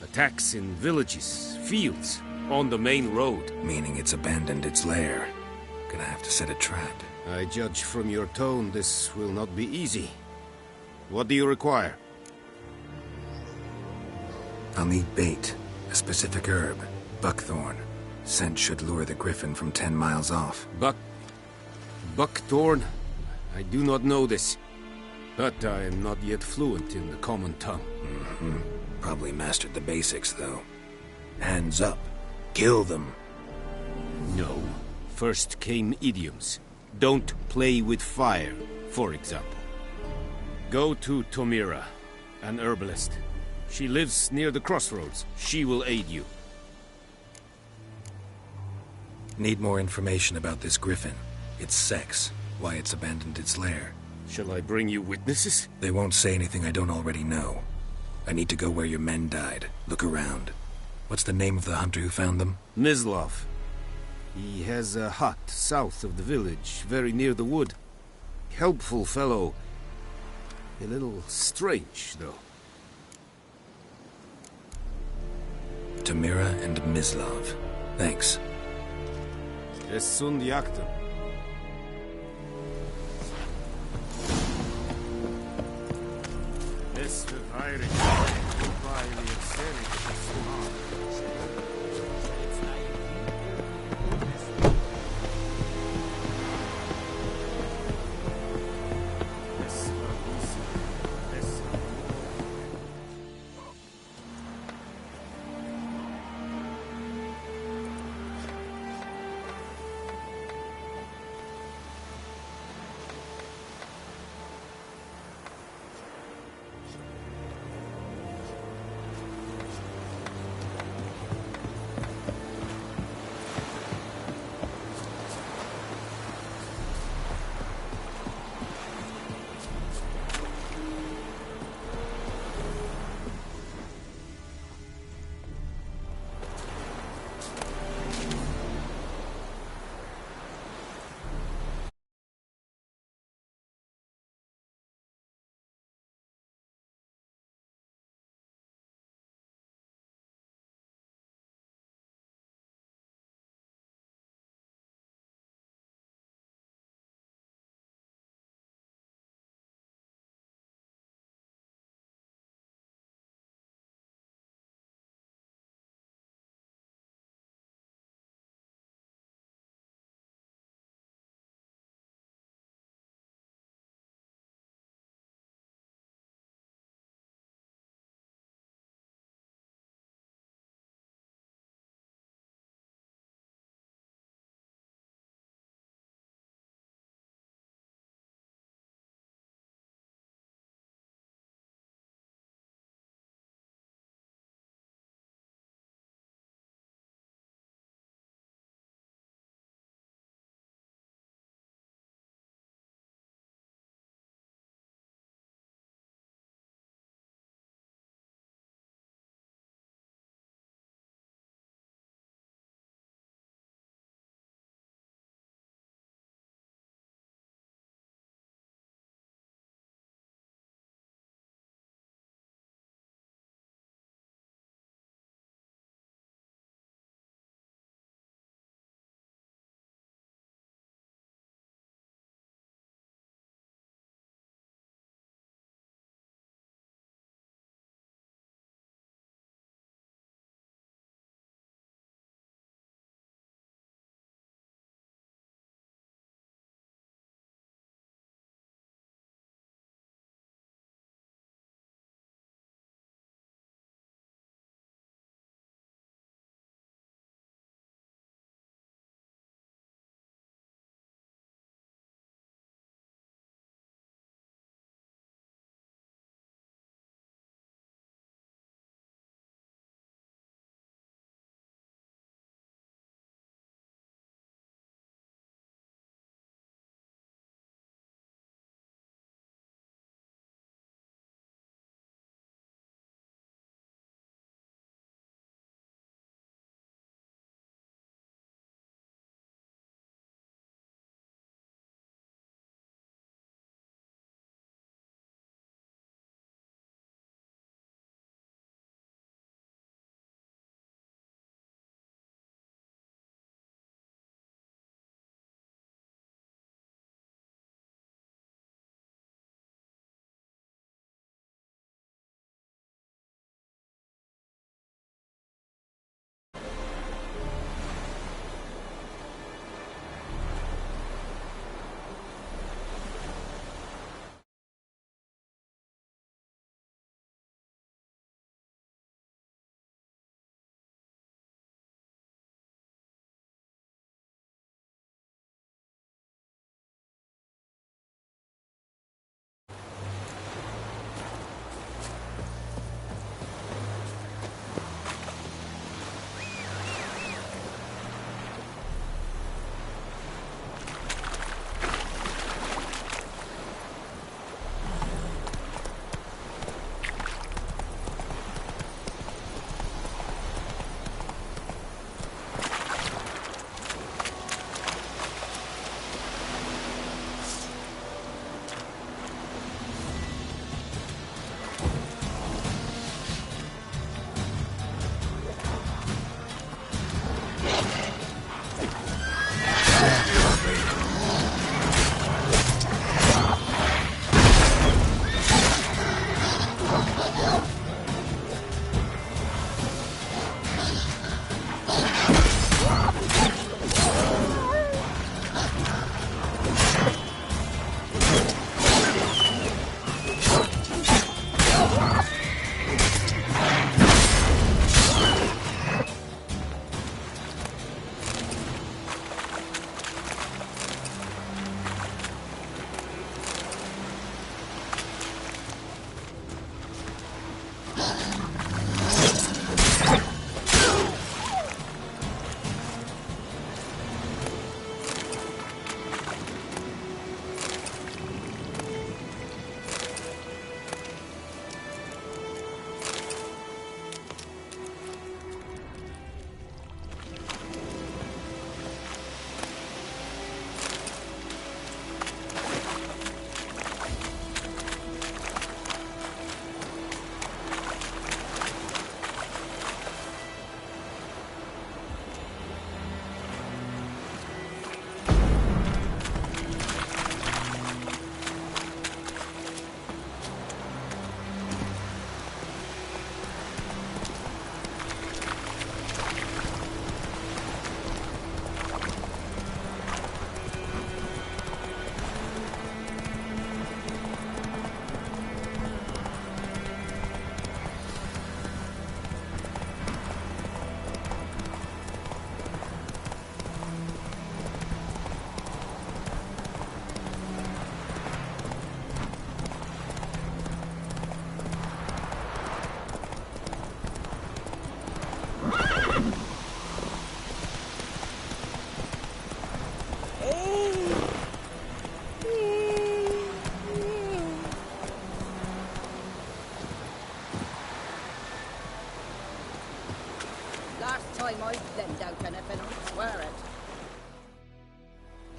Attacks in villages, fields, on the main road. Meaning it's abandoned its lair. Gonna have to set a trap. I judge from your tone this will not be easy. What do you require? I'll need bait, a specific herb, buckthorn. Scent should lure the Griffin from 10 miles off. Buckthorn? I do not know this. But I am not yet fluent in the common tongue. Probably mastered the basics, though. Hands up. Kill them. No. First came idioms. Don't play with fire, for example. Go to Tomira, an herbalist. She lives near the crossroads. She will aid you. Need more information about this Griffin. Its sex, why it's abandoned its lair. Shall I bring you witnesses? They won't say anything I don't already know. I need to go where your men died. Look around. What's the name of the hunter who found them? Mislav. He has a hut south of the village, very near the wood. Helpful fellow. A little strange, though. Tamira and Mislav. Thanks. Es sunt jagten. Es verweirig. Wobei mir sehr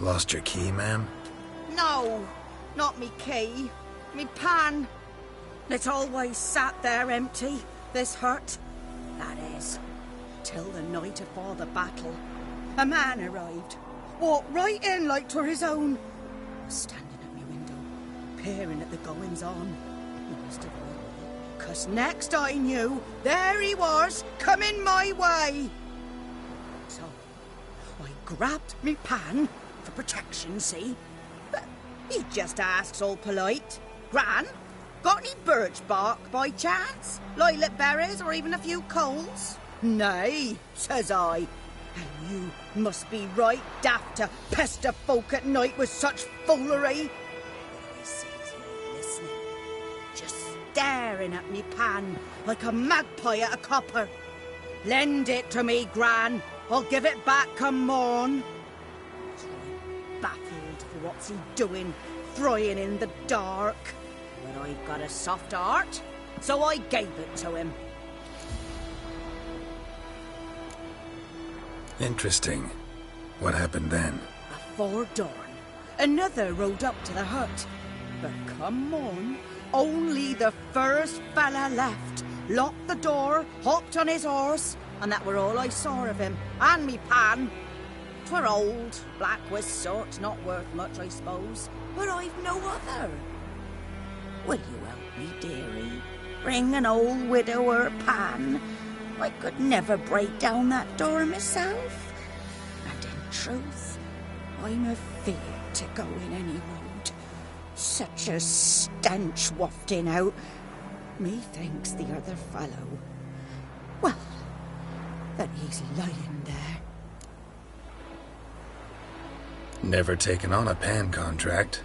Lost your key, ma'am? No, not me key. Me pan. It's always sat there empty, this hut. That is, till the night afore the battle. A man arrived, walked right in like 'twere his own. Was standing at me window, peering at the goings-on. Most of all, 'cause next I knew, there he was, coming my way. So, I grabbed me pan, for protection, see? But he just asks all polite, Gran, got any birch bark by chance? Lilac berries or even a few coals? Nay, says I. And you must be right daft to pester folk at night with such foolery. He sees me listening, just staring at me pan like a magpie at a copper. Lend it to me, Gran. I'll give it back come morn. He's right baffled for what's he doing, frying in the dark. But I've got a soft heart, so I gave it to him. Interesting. What happened then? Afore dawn, another rode up to the hut. But come on, only the first fella left. Locked the door, hopped on his horse, and that were all I saw of him, and me pan. 'Twere old, black with soot, not worth much, I suppose, but I've no other. Will you help me, dearie? Bring an old widower pan. I could never break down that door myself. And in truth, I'm afeard to go in any road. Such a stench wafting out. Methinks the other fellow, well, that he's lying there. Never taken on a pan contract.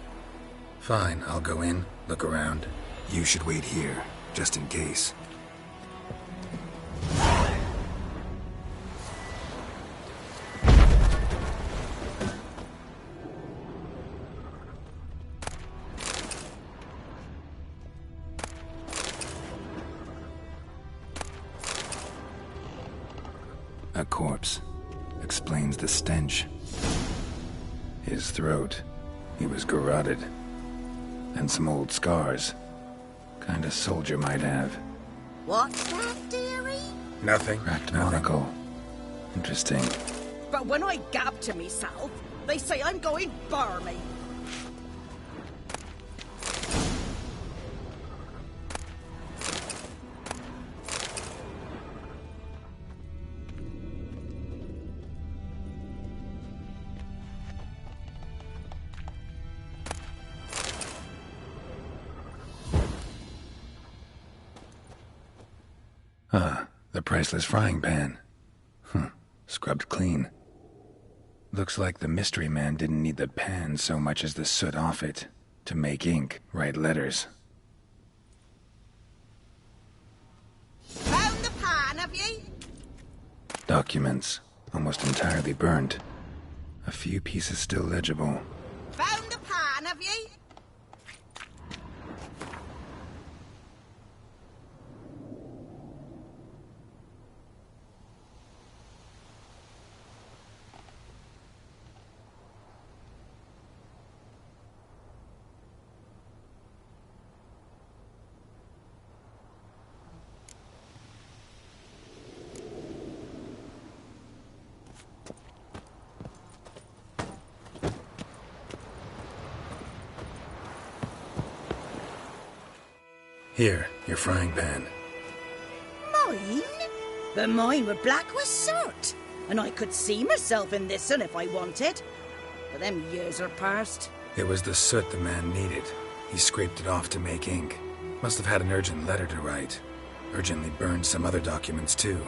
Fine, I'll go in, look around. You should wait here, just in case. A corpse. Explains the stench. His throat. He was garroted. And some old scars. Kind of soldier might have. What's that, dearie? Nothing. Cracked monocle. Interesting. But when I gab to myself, they say I'm going barmy. The priceless frying pan. Scrubbed clean. Looks like the mystery man didn't need the pan so much as the soot off it to make ink, write letters. Found the pan, have ye? Documents, almost entirely burnt. A few pieces still legible. Found the pan, have ye? Here, your frying pan. Mine? But mine were black with soot, and I could see myself in this one if I wanted. But them years are past. It was the soot the man needed. He scraped it off to make ink. Must have had an urgent letter to write. Urgently burned some other documents too.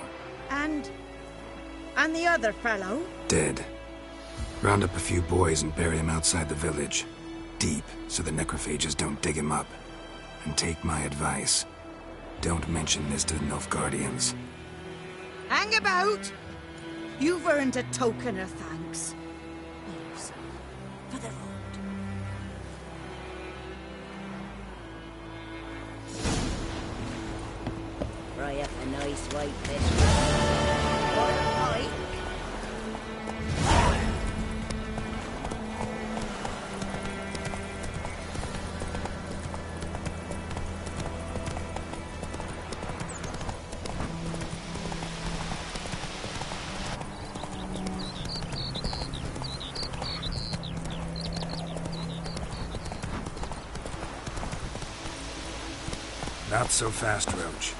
And the other fellow? Dead. Round up a few boys and bury him outside the village. Deep, so the necrophages don't dig him up. And take my advice. Don't mention this to the Nilfgaardians. Hang about! You've earned a token of thanks. Here, son, for the road. Fry up a nice white fish. For a pike. Not so fast, Roach.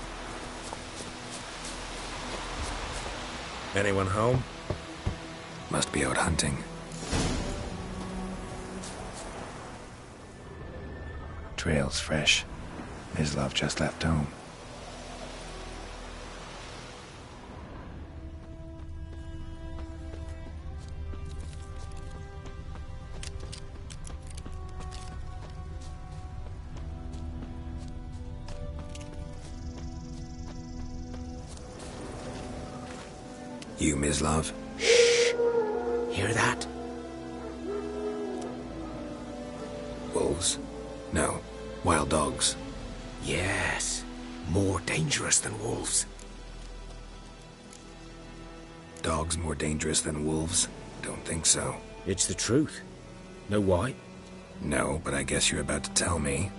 Anyone home? Must be out hunting. Trail's fresh. Mislav just left home. You, Mislav? Shh! Hear that? Wolves? No. Wild dogs. Yes. More dangerous than wolves. Dogs more dangerous than wolves? Don't think so. It's the truth. Know why? No, but I guess you're about to tell me.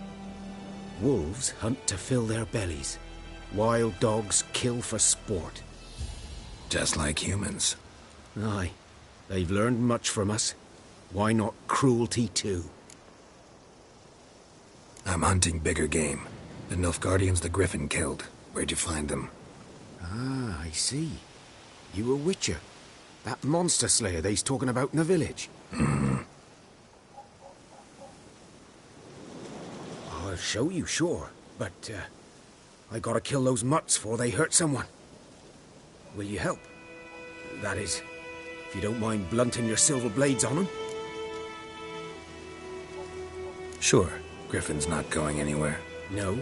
Wolves hunt to fill their bellies. Wild dogs kill for sport. Just like humans. Aye. They've learned much from us. Why not cruelty too? I'm hunting bigger game. The Nilfgaardians the Griffin killed. Where'd you find them? Ah, I see. You a witcher. That monster slayer they's talking about in the village. I'll show you, sure. But, I gotta kill those mutts before they hurt someone. Will you help? That is, if you don't mind blunting your silver blades on them. Sure. Griffin's not going anywhere. No.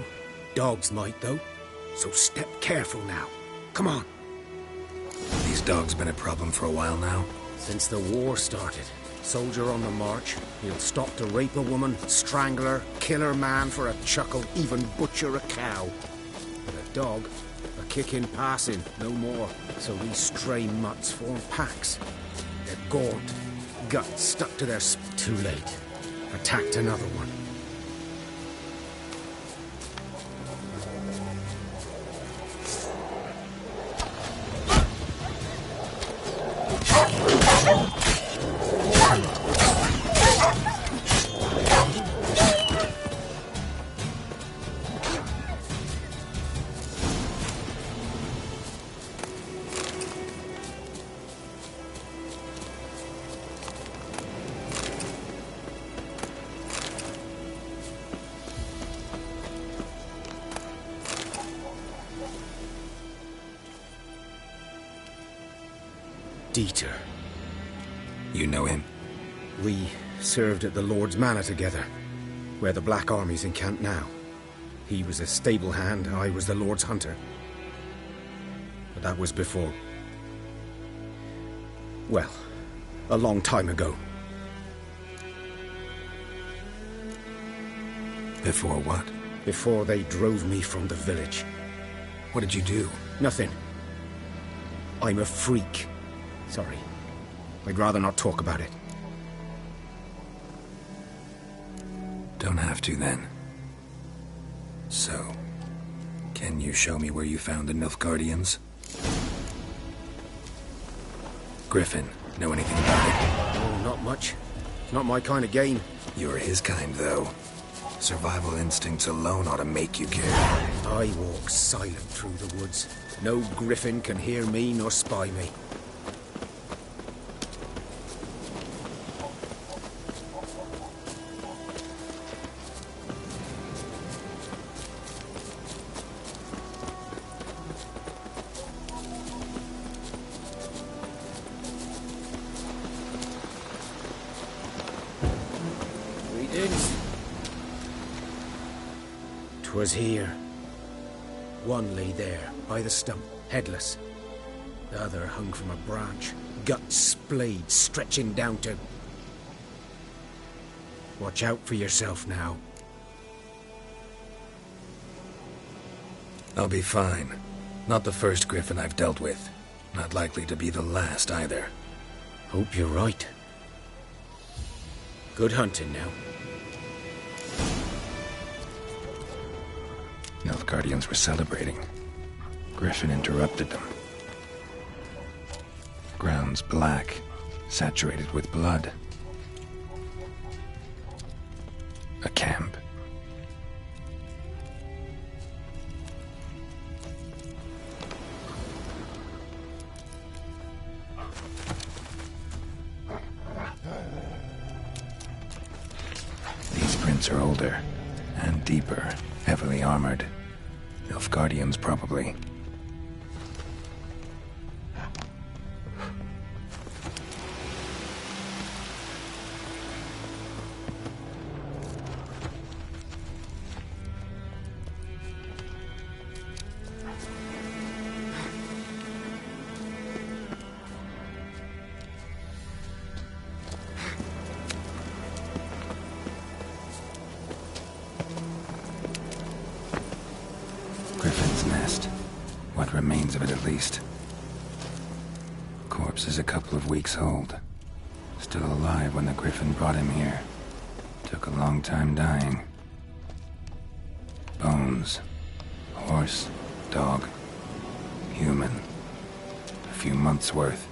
Dogs might, though. So step careful now. Come on. These dogs been a problem for a while now? Since the war started. Soldier on the march. He'll stop to rape a woman, strangle her, kill her man for a chuckle, even butcher a cow. But a dog, a kick in passing, no more. So these stray mutts form packs. They're gaunt, guts stuck to their Too late. Attacked another one. Dieter. You know him? We served at the Lord's Manor together, where the Black Army's encamped now. He was a stable hand, I was the Lord's hunter. But that was before... well, a long time ago. Before what? Before they drove me from the village. What did you do? Nothing. I'm a freak. Sorry. I'd rather not talk about it. Don't have to, then. So, can you show me where you found the Nilfgaardians? Griffin, know anything about it? Oh, not much. Not my kind of game. You're his kind, though. Survival instincts alone ought to make you care. I walk silent through the woods. No griffin can hear me nor spy me. Was here. One lay there, by the stump, headless. The other hung from a branch, guts splayed, stretching down to... Watch out for yourself now. I'll be fine. Not the first griffin I've dealt with. Not likely to be the last, either. Hope you're right. Good hunting now. Nilfgaardians were celebrating. Griffin interrupted them. Ground's black, saturated with blood. A camp. Bones are older and deeper, heavily armored. Nilfgaardians, probably. Griffin's nest. What remains of it, at least. Corpse is a couple of weeks old. Still alive when the Griffin brought him here. Took a long time dying. Bones. Horse. Dog. Human. A few months' worth.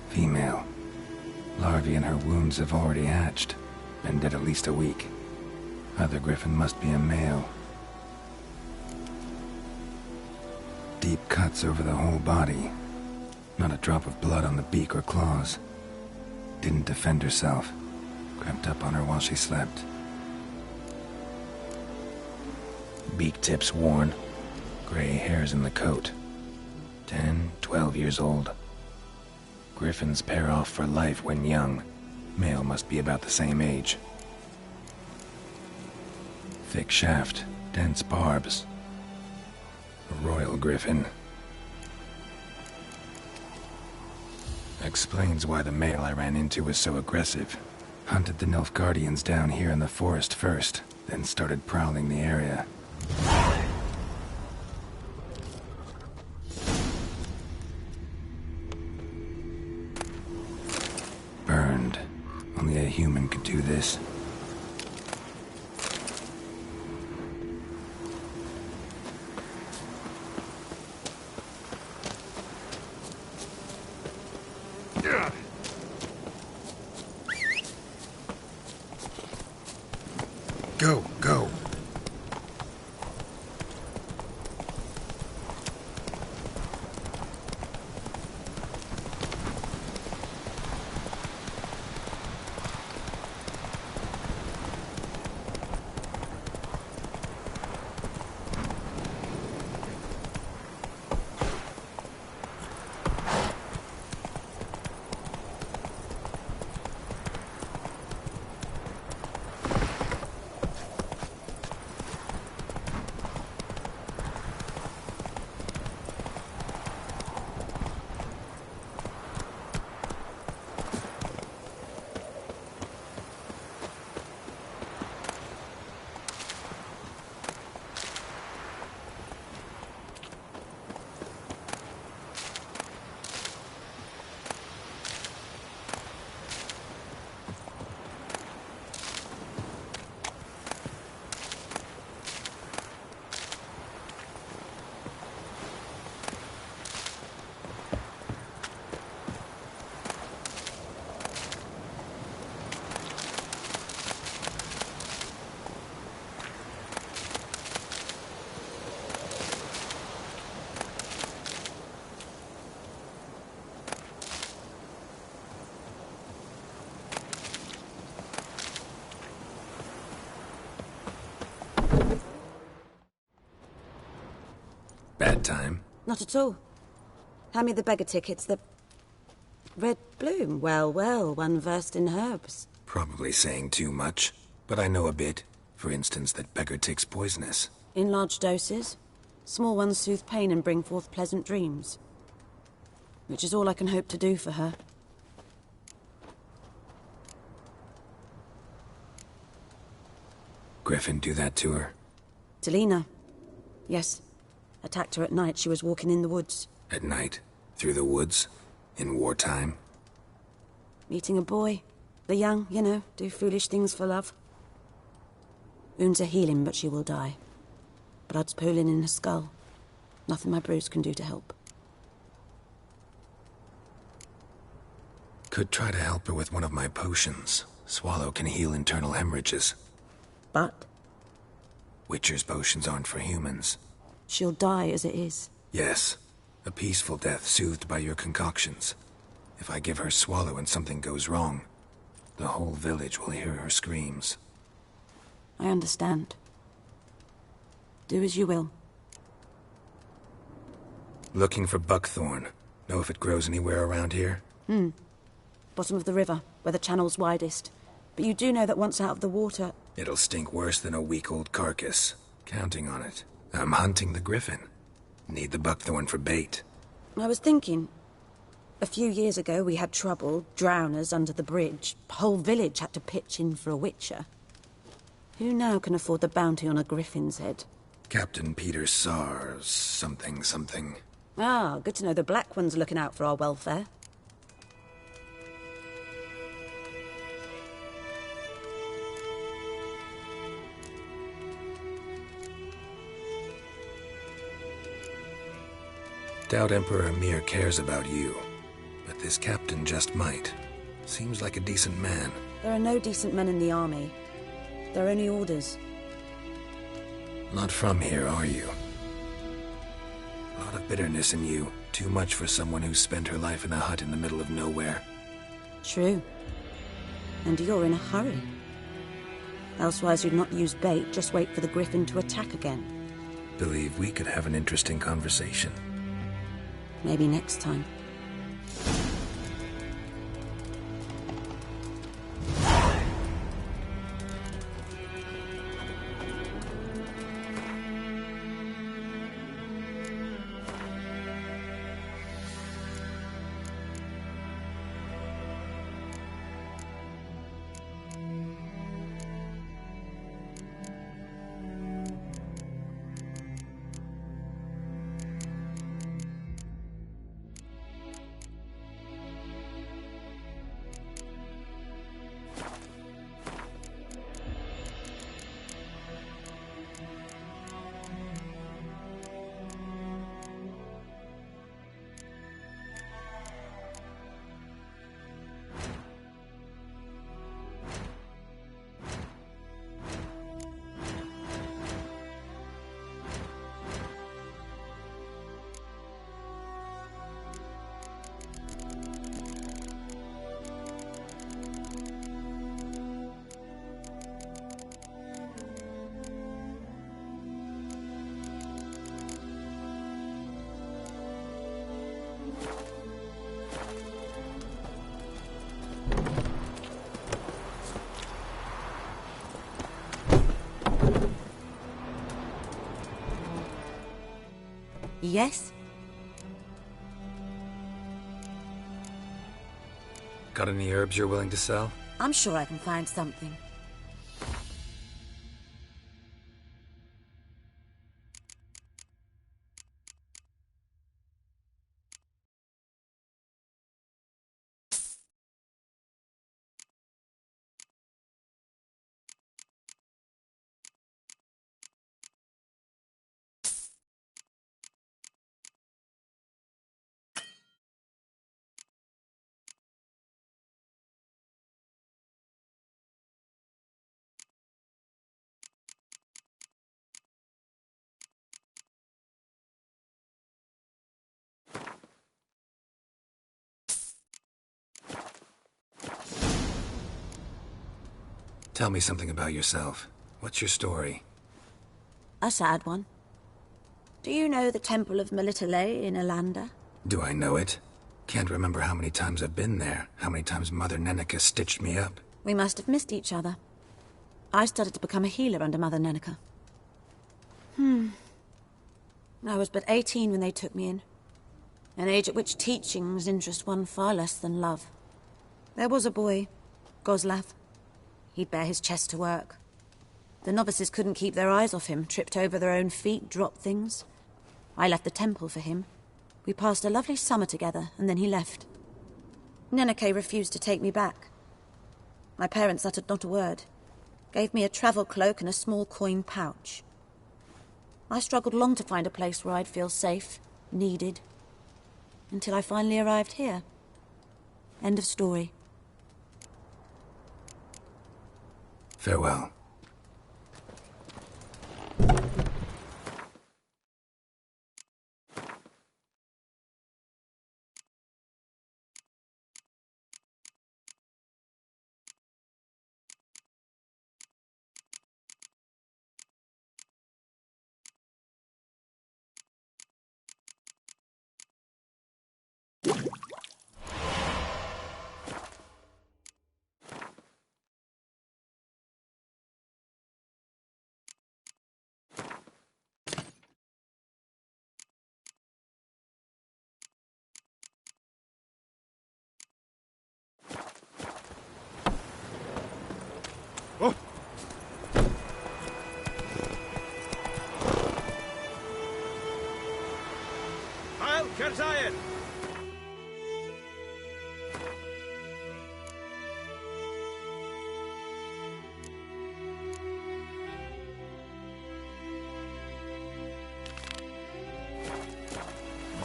Female. Larvae in her wounds have already hatched. Been dead at least a week. Other Griffin must be a male. Deep cuts over the whole body. Not a drop of blood on the beak or claws. Didn't defend herself. Crept up on her while she slept. Beak tips worn. Gray hairs in the coat. 10, 12 years old. Griffins pair off for life when young. Male must be about the same age. Thick shaft, dense barbs. A royal griffin. Explains why the male I ran into was so aggressive. Hunted the Nilfgaardians down here in the forest first, then started prowling the area. Burned. Only a human could do this. Go, go. Bad time? Not at all. Hand me the beggar tickets, the... Red bloom. Well, well, one versed in herbs. Probably saying too much, but I know a bit. For instance, that beggar tick's poisonous. In large doses. Small ones soothe pain and bring forth pleasant dreams. Which is all I can hope to do for her. Griffin do that to her? Delina. Yes. Attacked her at night. She was walking in the woods. At night? Through the woods? In wartime? Meeting a boy. The young, you know, do foolish things for love. Wounds are healing, but she will die. Blood's pooling in her skull. Nothing my brews can do to help. Could try to help her with one of my potions. Swallow can heal internal hemorrhages. But? Witcher's potions aren't for humans. She'll die as it is. Yes. A peaceful death soothed by your concoctions. If I give her swallow and something goes wrong, the whole village will hear her screams. I understand. Do as you will. Looking for buckthorn. Know if it grows anywhere around here? Bottom of the river, where the channel's widest. But you do know that once out of the water... It'll stink worse than a week-old carcass. Counting on it. I'm hunting the griffin. Need the buckthorn for bait. I was thinking... A few years ago we had trouble, drowners under the bridge. Whole village had to pitch in for a witcher. Who now can afford the bounty on a griffin's head? Captain Peter Sars, something. Ah, good to know the Black One's looking out for our welfare. Doubt Emperor Mir cares about you, but this captain just might. Seems like a decent man. There are no decent men in the army. There are only orders. Not from here, are you? A lot of bitterness in you. Too much for someone who spent her life in a hut in the middle of nowhere. True. And you're in a hurry. Elsewise you'd not use bait, just wait for the griffin to attack again. Believe we could have an interesting conversation. Maybe next time. Yes? Got any herbs you're willing to sell? I'm sure I can find something. Tell me something about yourself. What's your story? A sad one. Do you know the Temple of Melitele in Alanda? Do I know it? Can't remember how many times I've been there, how many times Mother Neneka stitched me up. We must have missed each other. I started to become a healer under Mother Neneka. I was but 18 when they took me in. An age at which teachings interest one far less than love. There was a boy, Goslav. He'd bare his chest to work. The novices couldn't keep their eyes off him, tripped over their own feet, dropped things. I left the temple for him. We passed a lovely summer together, and then he left. Neneke refused to take me back. My parents uttered not a word. Gave me a travel cloak and a small coin pouch. I struggled long to find a place where I'd feel safe, needed, until I finally arrived here. End of story. Farewell.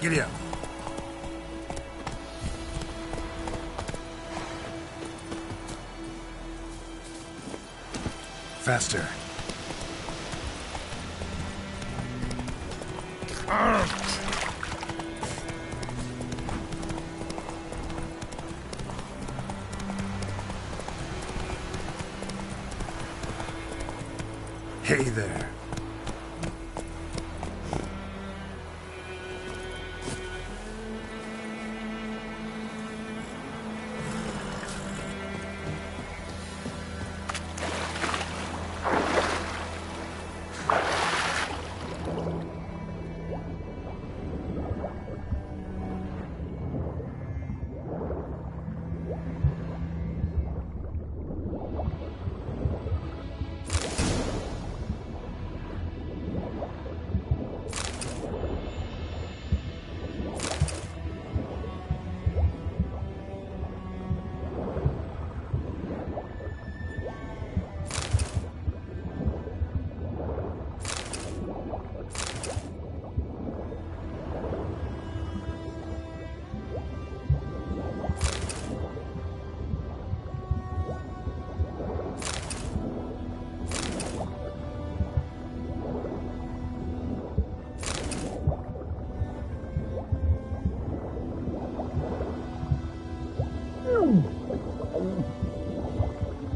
Giddy up. Faster. Hey there.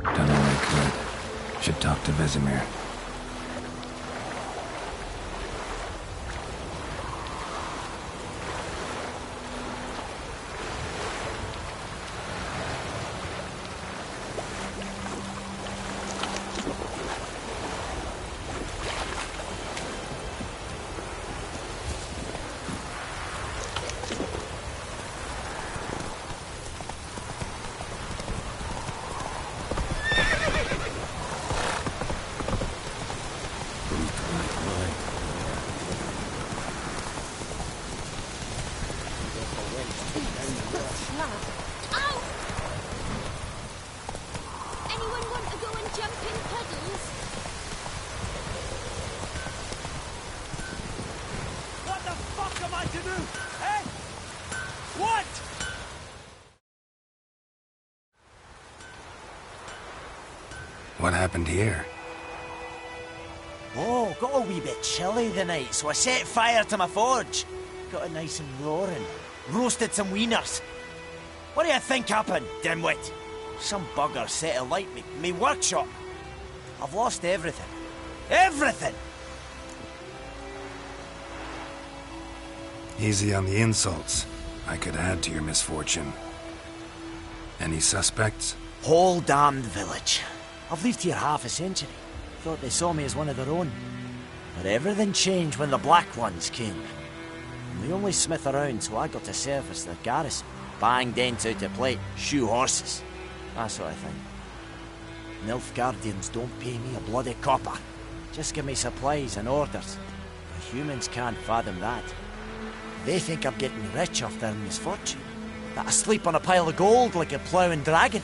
Done all I could. Should talk to Vesemir. Anyone want to go and jump in puddles? What the fuck am I to do? Eh? What? What happened here? Oh, got a wee bit chilly the night, so I set fire to my forge. Got it nice and roaring. Roasted some wieners. What do you think happened, dimwit? Some bugger set alight me workshop. I've lost everything. Everything! Easy on the insults. I could add to your misfortune. Any suspects? Whole damned village. I've lived here half a century. Thought they saw me as one of their own. But everything changed when the Black Ones came. And the only smith around, so I got to service their garrison. Bang dents out of plate, shoe horses. That sort of thing. Nilfgaardians don't pay me a bloody copper. Just give me supplies and orders. The humans can't fathom that. They think I'm getting rich off their misfortune. That I sleep on a pile of gold like a ploughing dragon.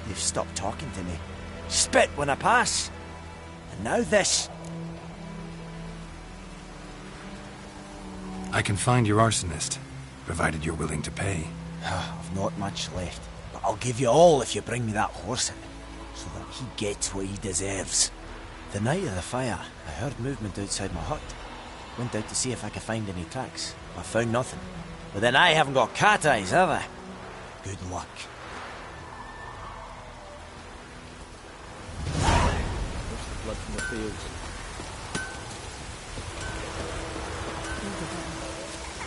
They've stopped talking to me. Spit when I pass. And now this. I can find your arsonist, provided you're willing to pay. I've not much left, but I'll give you all if you bring me that horse in, so that he gets what he deserves. The night of the fire, I heard movement outside my hut. Went out to see if I could find any tracks. I found nothing. But then I haven't got cat eyes, have I? Good luck. Blood from the fields.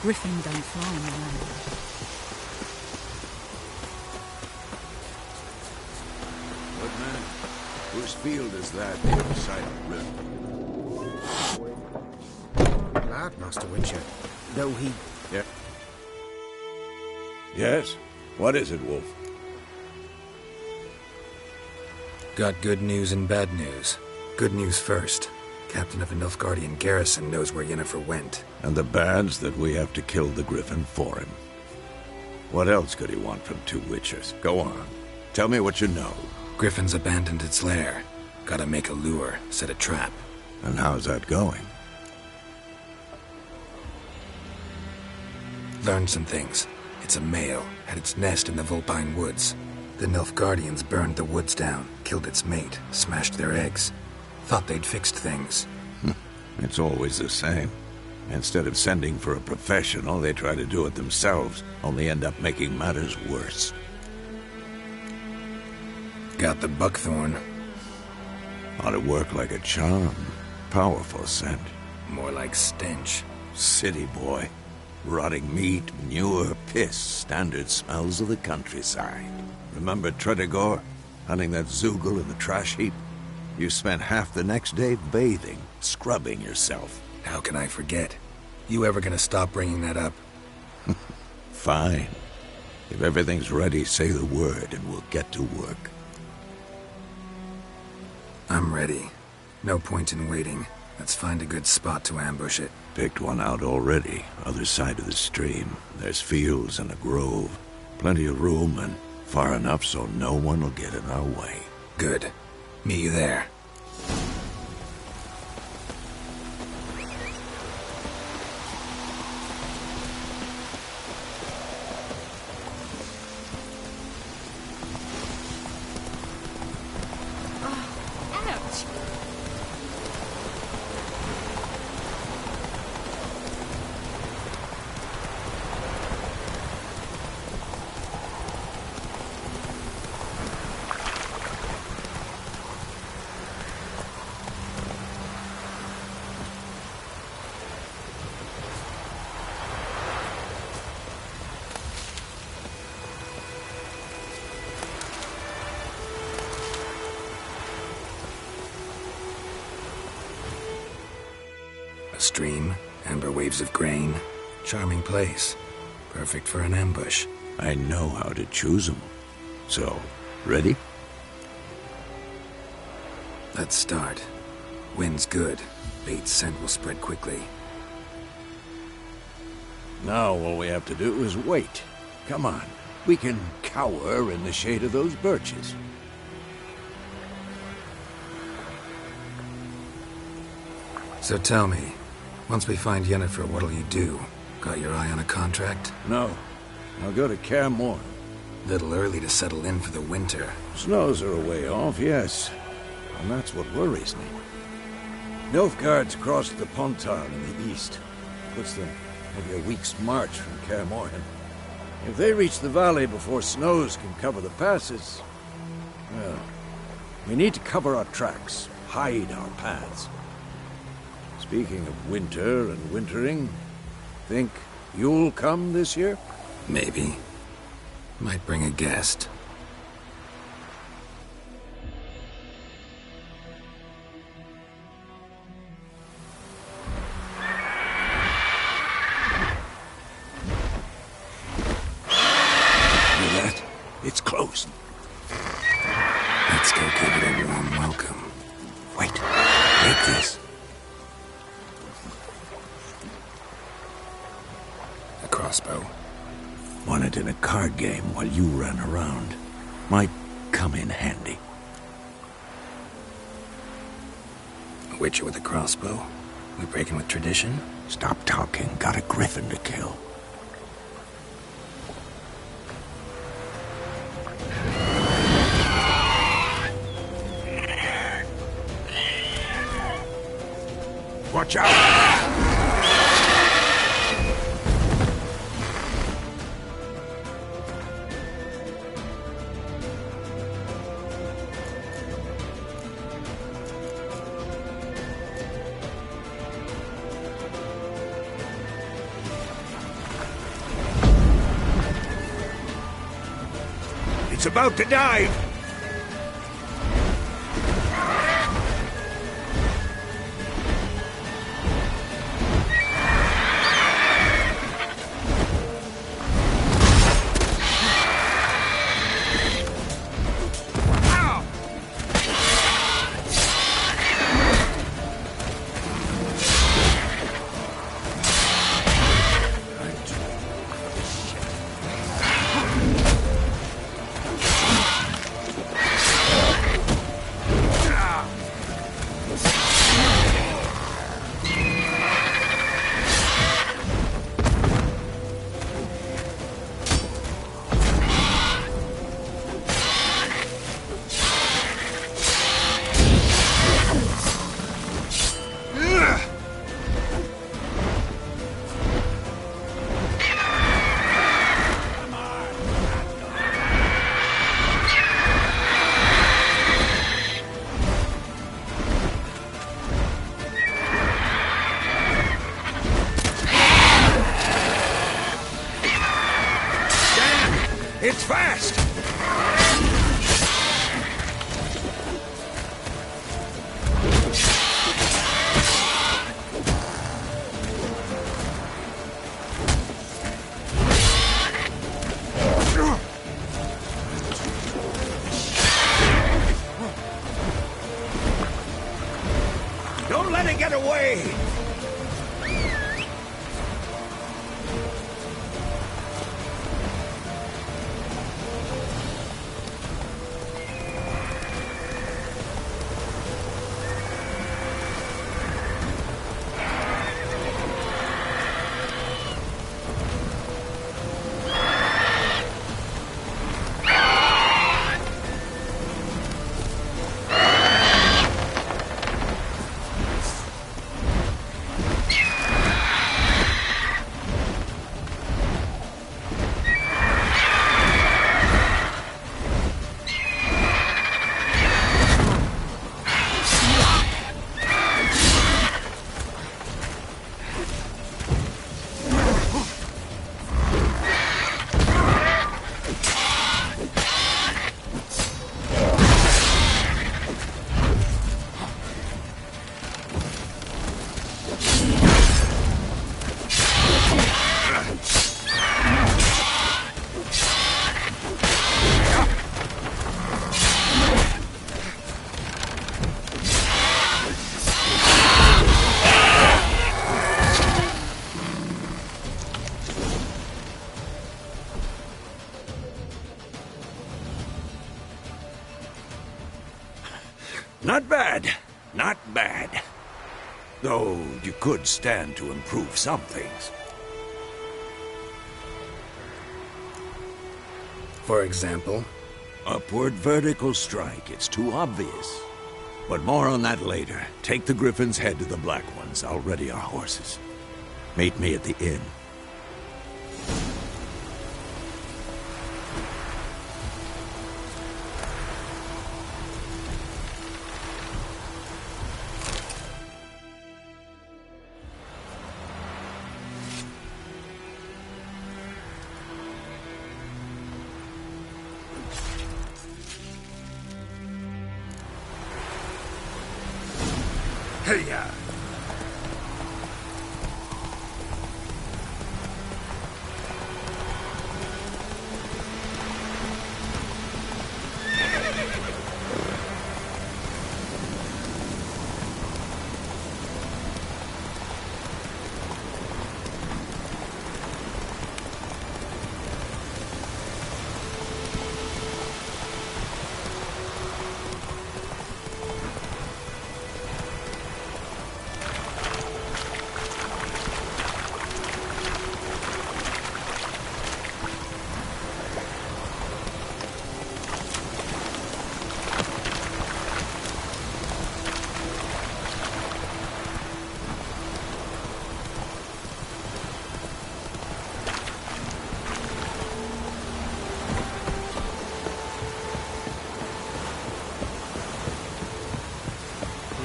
Griffin don't fly in the land. What man? Whose field is that the other side of the river? Lad, Master Witcher. Though he... Yeah. Yes? What is it, Wolf? Got good news and bad news. Good news first. Captain of a Nilfgaardian garrison knows where Yennefer went. And the bad's that we have to kill the Griffin for him. What else could he want from two Witchers? Go on. Tell me what you know. Griffin's abandoned its lair. Gotta make a lure, set a trap. And how's that going? Learned some things. It's a male, had its nest in the Vulpine Woods. The Nilfgaardians burned the woods down, killed its mate, smashed their eggs. Thought they'd fixed things. It's always the same. Instead of sending for a professional, they try to do it themselves, only end up making matters worse. Got the buckthorn. Ought to work like a charm. Powerful scent. More like stench. City boy. Rotting meat, manure, piss, standard smells of the countryside. Remember Tredegor? Hunting that Zoogle in the trash heap? You spent half the next day bathing, scrubbing yourself. How can I forget? You ever gonna stop bringing that up? Fine. If everything's ready, say the word and we'll get to work. I'm ready. No point in waiting. Let's find a good spot to ambush it. Picked one out already, other side of the stream. There's fields and a grove. Plenty of room and far enough so no one will get in our way. Good. Meet you there. A stream, amber waves of grain. Charming place. Perfect for an ambush. I know how to choose them. So, ready? Let's start. Wind's good. Bait's scent will spread quickly. Now all we have to do is wait. Come on. We can cower in the shade of those birches. So tell me, once we find Yennefer, what'll you do? Got your eye on a contract? No. I'll go to Kaer Morhen. Little early to settle in for the winter. Snows are a way off, yes. And that's what worries me. Nilfgaard's crossed the Pontar in the east. Puts them maybe a week's march from Kaer Morhen. If they reach the valley before snows can cover the passes, well, we need to cover our tracks, hide our paths. Speaking of winter and wintering, think you'll come this year? Maybe. Might bring a guest. Hear that? It's close. Let's go give it a warm welcome. Wait. Take this. A crossbow. Won it in a card game while you ran around. Might come in handy. A witcher with a crossbow? We breaking with tradition? Stop talking. Got a griffin to kill. Watch out! It's about to dive! It's fast! Don't let it get away! Not bad. Not bad. Though you could stand to improve some things. For example? Upward vertical strike. It's too obvious. But more on that later. Take the Griffin's head to the Black Ones. I'll ready our horses. Meet me at the inn. Hey-ya!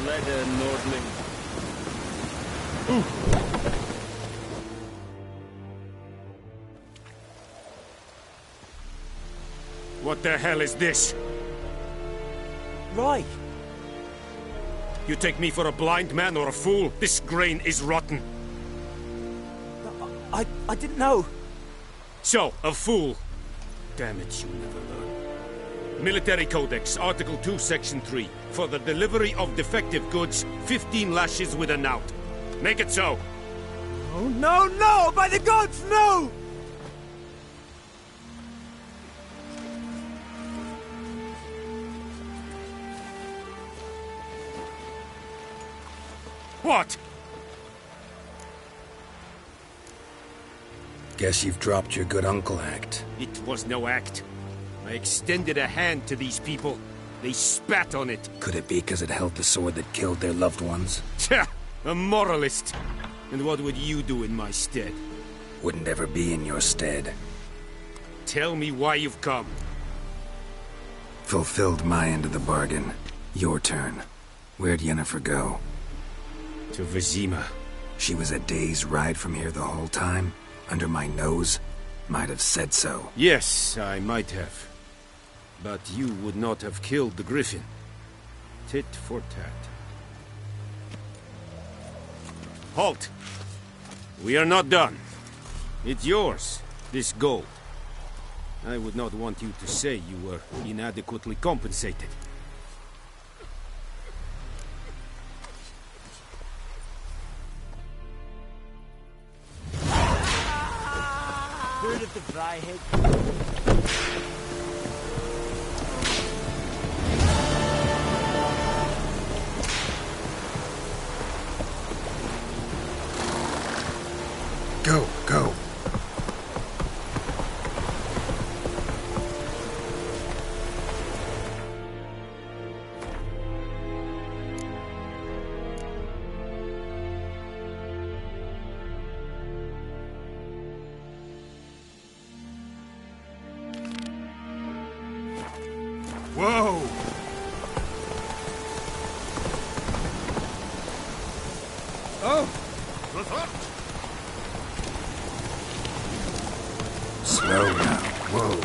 Leather Nordling. What the hell is this? Right. You take me for a blind man or a fool? This grain is rotten. I didn't know. So, a fool. Damn it, you never learn. Military Codex, Article 2, Section 3. For the delivery of defective goods, 15 lashes with a knout. Make it so. Oh, no, no! By the gods, no! What? Guess you've dropped your good uncle act. It was no act. I extended a hand to these people. They spat on it. Could it be because it held the sword that killed their loved ones? Tja! A moralist. And what would you do in my stead? Wouldn't ever be in your stead. Tell me why you've come. Fulfilled my end of the bargain. Your turn. Where'd Yennefer go? To Vizima. She was a day's ride from here the whole time? Under my nose? Might have said so. Yes, I might have. But you would not have killed the griffin. Tit for tat. Halt! We are not done. It's yours, this gold. I would not want you to say you were inadequately compensated. Heard of the Vryhead? Go, go. Whoa! Oh! Slow now. Whoa.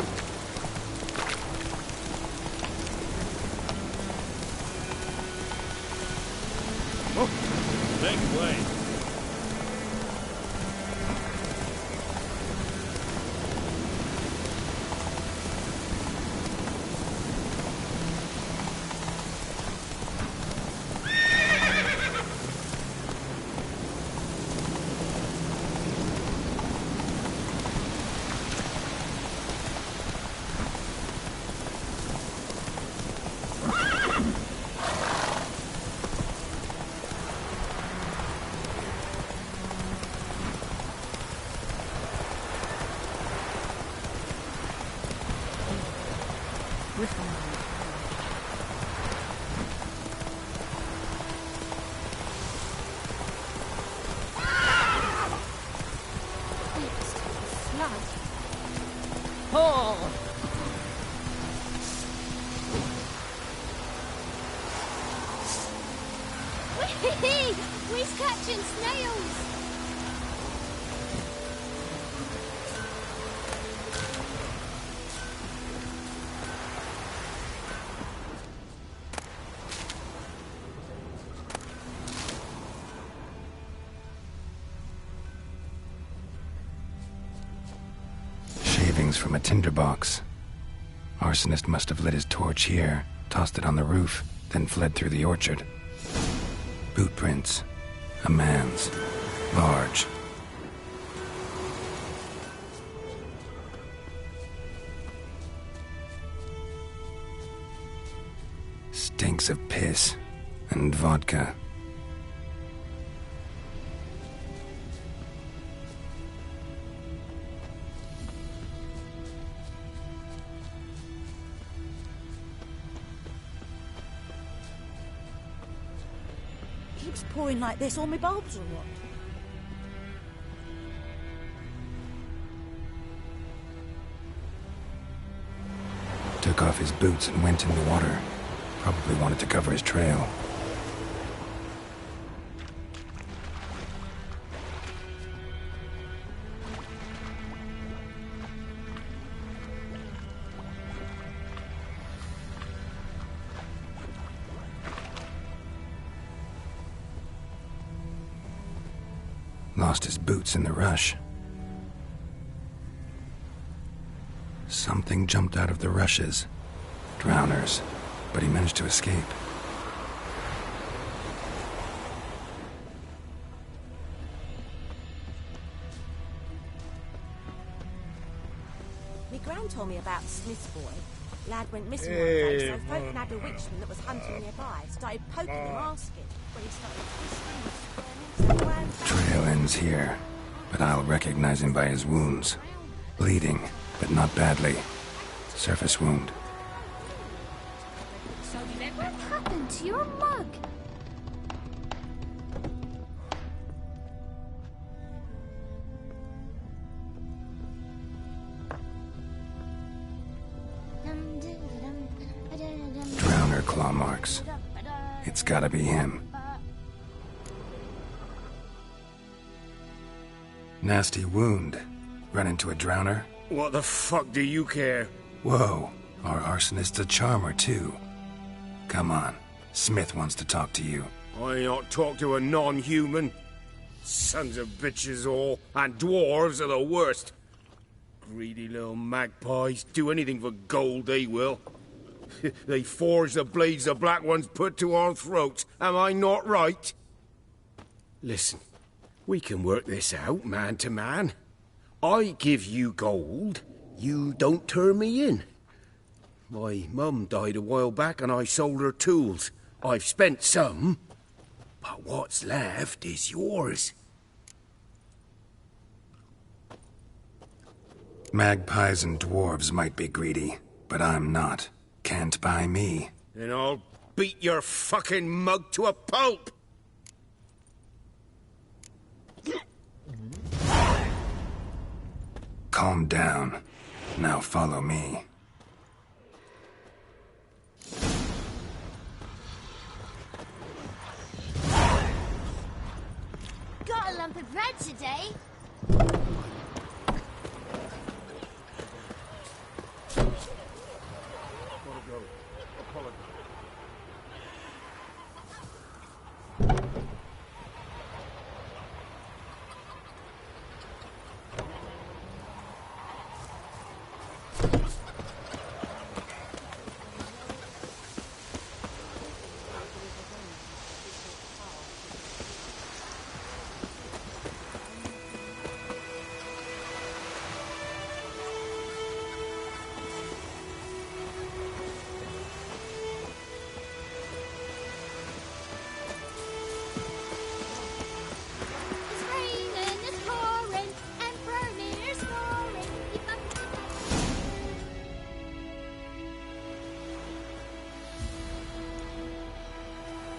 Oh! Make way. Oh! Whee! We're catching snails! Shavings from a tinderbox. Arsonist must have lit his torch here, tossed it on the roof, then fled through the orchard. Boot prints. A man's. Large. Stinks of piss and vodka. Keeps pouring like this, all my bulbs or what? Took off his boots and went in the water. Probably wanted to cover his trail. Lost his boots in the rush. Something jumped out of the rushes. Drowners. But he managed to escape. My gran told me about the Smith's boy. Lad went missing one day, so folk nabbed a witchman that was hunting nearby. Started poking him, asking. When he started Trail ends here, but I'll recognize him by his wounds. Bleeding, but not badly. Surface wound. What happened to your mug? Drowner claw marks. It's gotta be him. Nasty wound. Run into a drowner? What the fuck do you care? Whoa, our arsonist's a charmer, too. Come on, Smith wants to talk to you. I not talk to a non-human. Sons of bitches all, and dwarves are the worst. Greedy little magpies, do anything for gold, they will. They forge the blades the Black Ones put to our throats, am I not right? Listen, we can work this out, man to man. I give you gold, you don't turn me in. My mum died a while back and I sold her tools. I've spent some, but what's left is yours. Magpies and dwarves might be greedy, but I'm not. Can't buy me. Then I'll beat your fucking mug to a pulp! Calm down. Now follow me. Got a lump of bread today?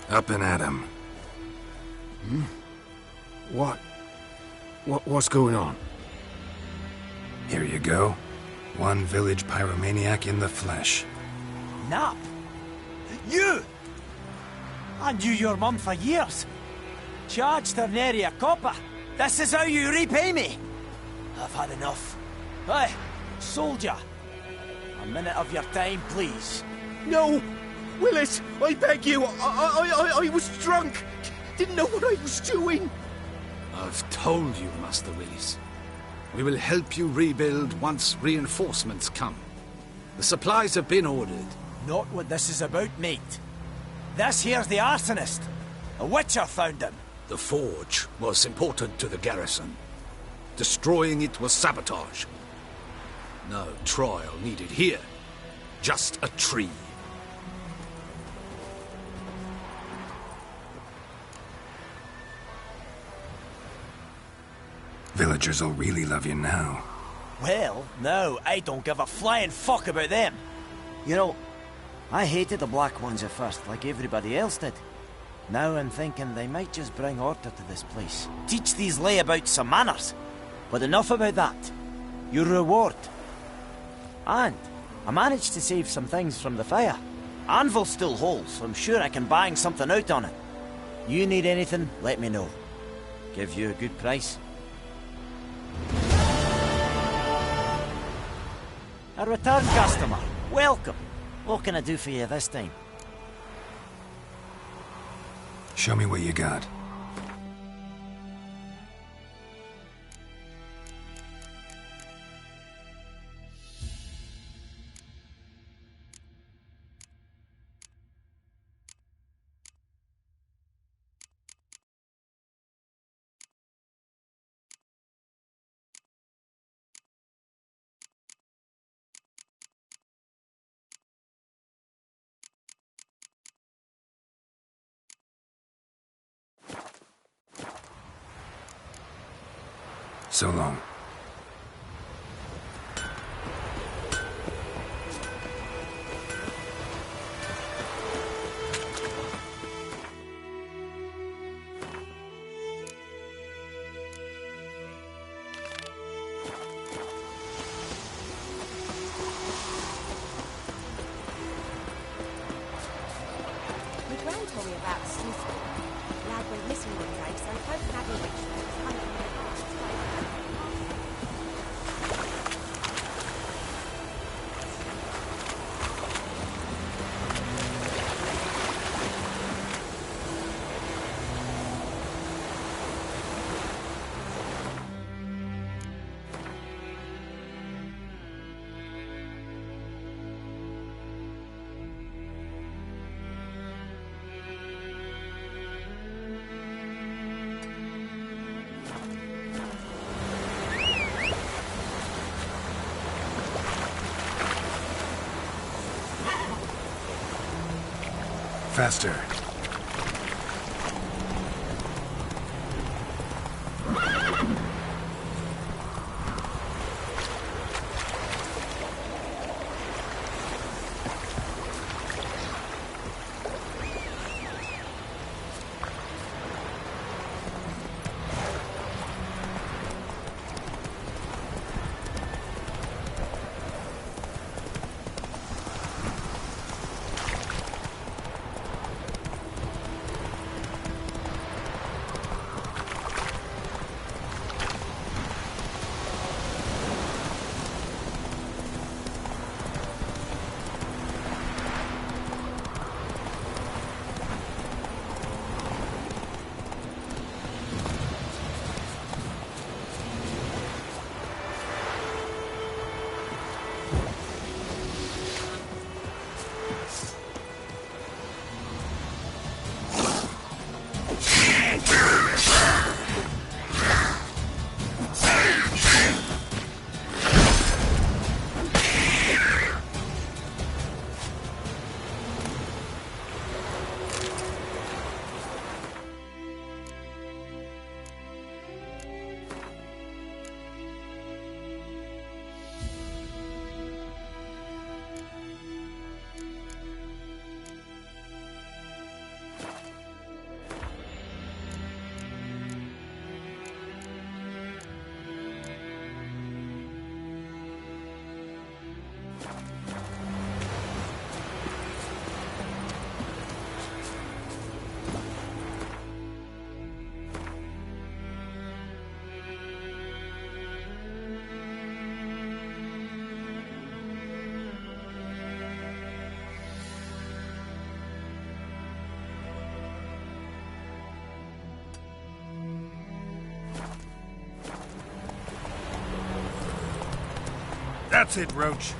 Up and at him. What's going on? Here you go. One village pyromaniac in the flesh. Nap? You! I knew your mum for years. Charged her nary a copper. This is how you repay me. I've had enough. Hey, soldier. A minute of your time, please. No! Willis, I beg you, I was drunk. Didn't know what I was doing. I've told you, Master Willis. We will help you rebuild once reinforcements come. The supplies have been ordered. Not what this is about, mate. This here's the arsonist. A witcher found him. The forge was important to the garrison. Destroying it was sabotage. No trial needed here. Just a tree. Villagers will really love you now. Well, no, I don't give a flying fuck about them. You know, I hated the Black Ones at first, like everybody else did. Now I'm thinking they might just bring order to this place. Teach these layabouts some manners. But enough about that. Your reward. And I managed to save some things from the fire. Anvil still holds, so I'm sure I can bang something out on it. You need anything, let me know. Give you a good price. A return customer. Welcome. What can I do for you this time? Show me what you got. So long. My gran told me about a Smith boy. Lad went missing one day, so folk had a witch that was hunting their past. Faster. That's it, Roach.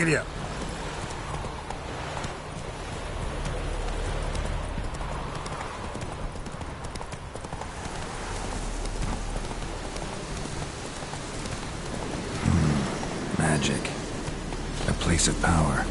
Giddy up. Magic. A place of power.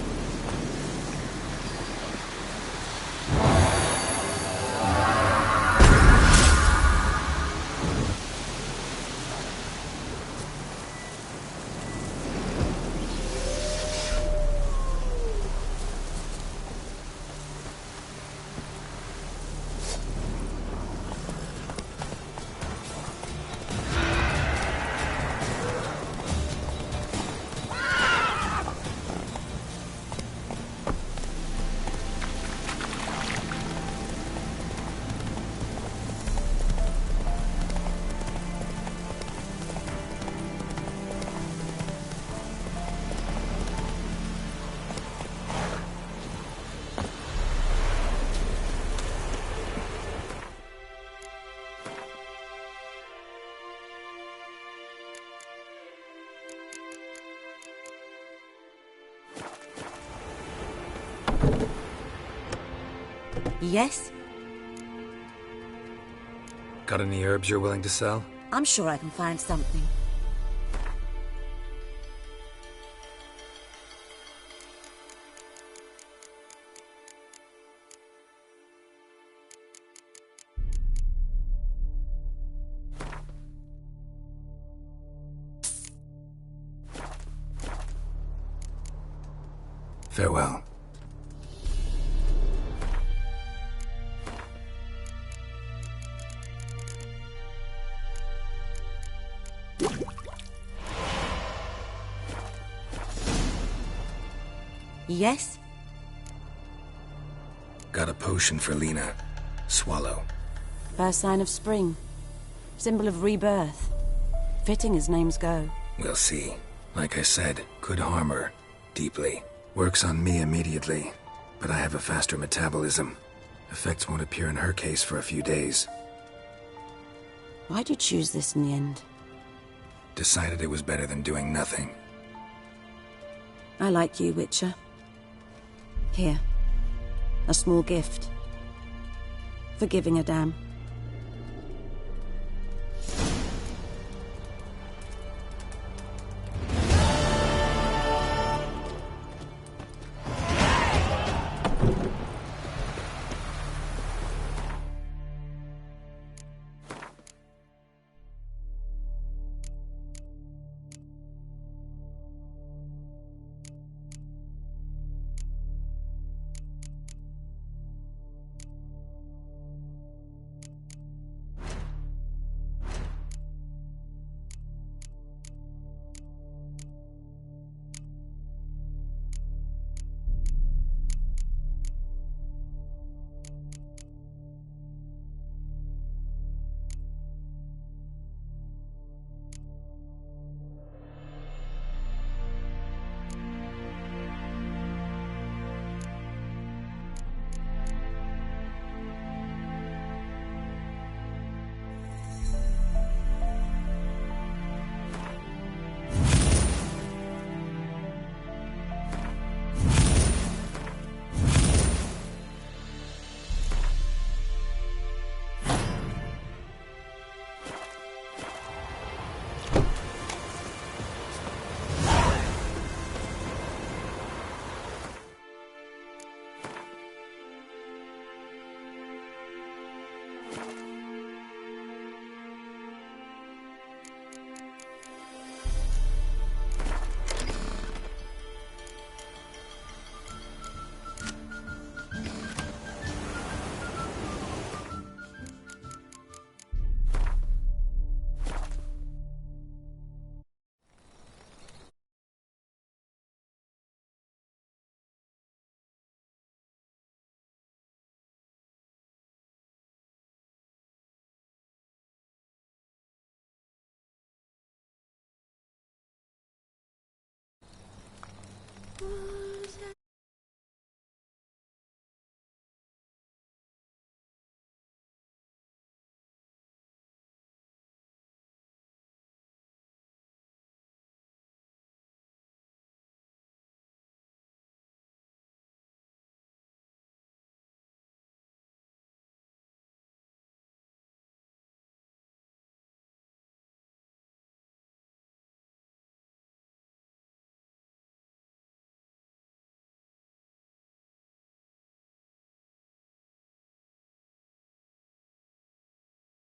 Yes? Got any herbs you're willing to sell? I'm sure I can find something. Farewell. Yes? Got a potion for Lena. Swallow. First sign of spring. Symbol of rebirth. Fitting as names go. We'll see. Like I said, could harm her. Deeply. Works on me immediately. But I have a faster metabolism. Effects won't appear in her case for a few days. Why'd you choose this in the end? Decided it was better than doing nothing. I like you, Witcher. Here. A small gift. For giving a damn.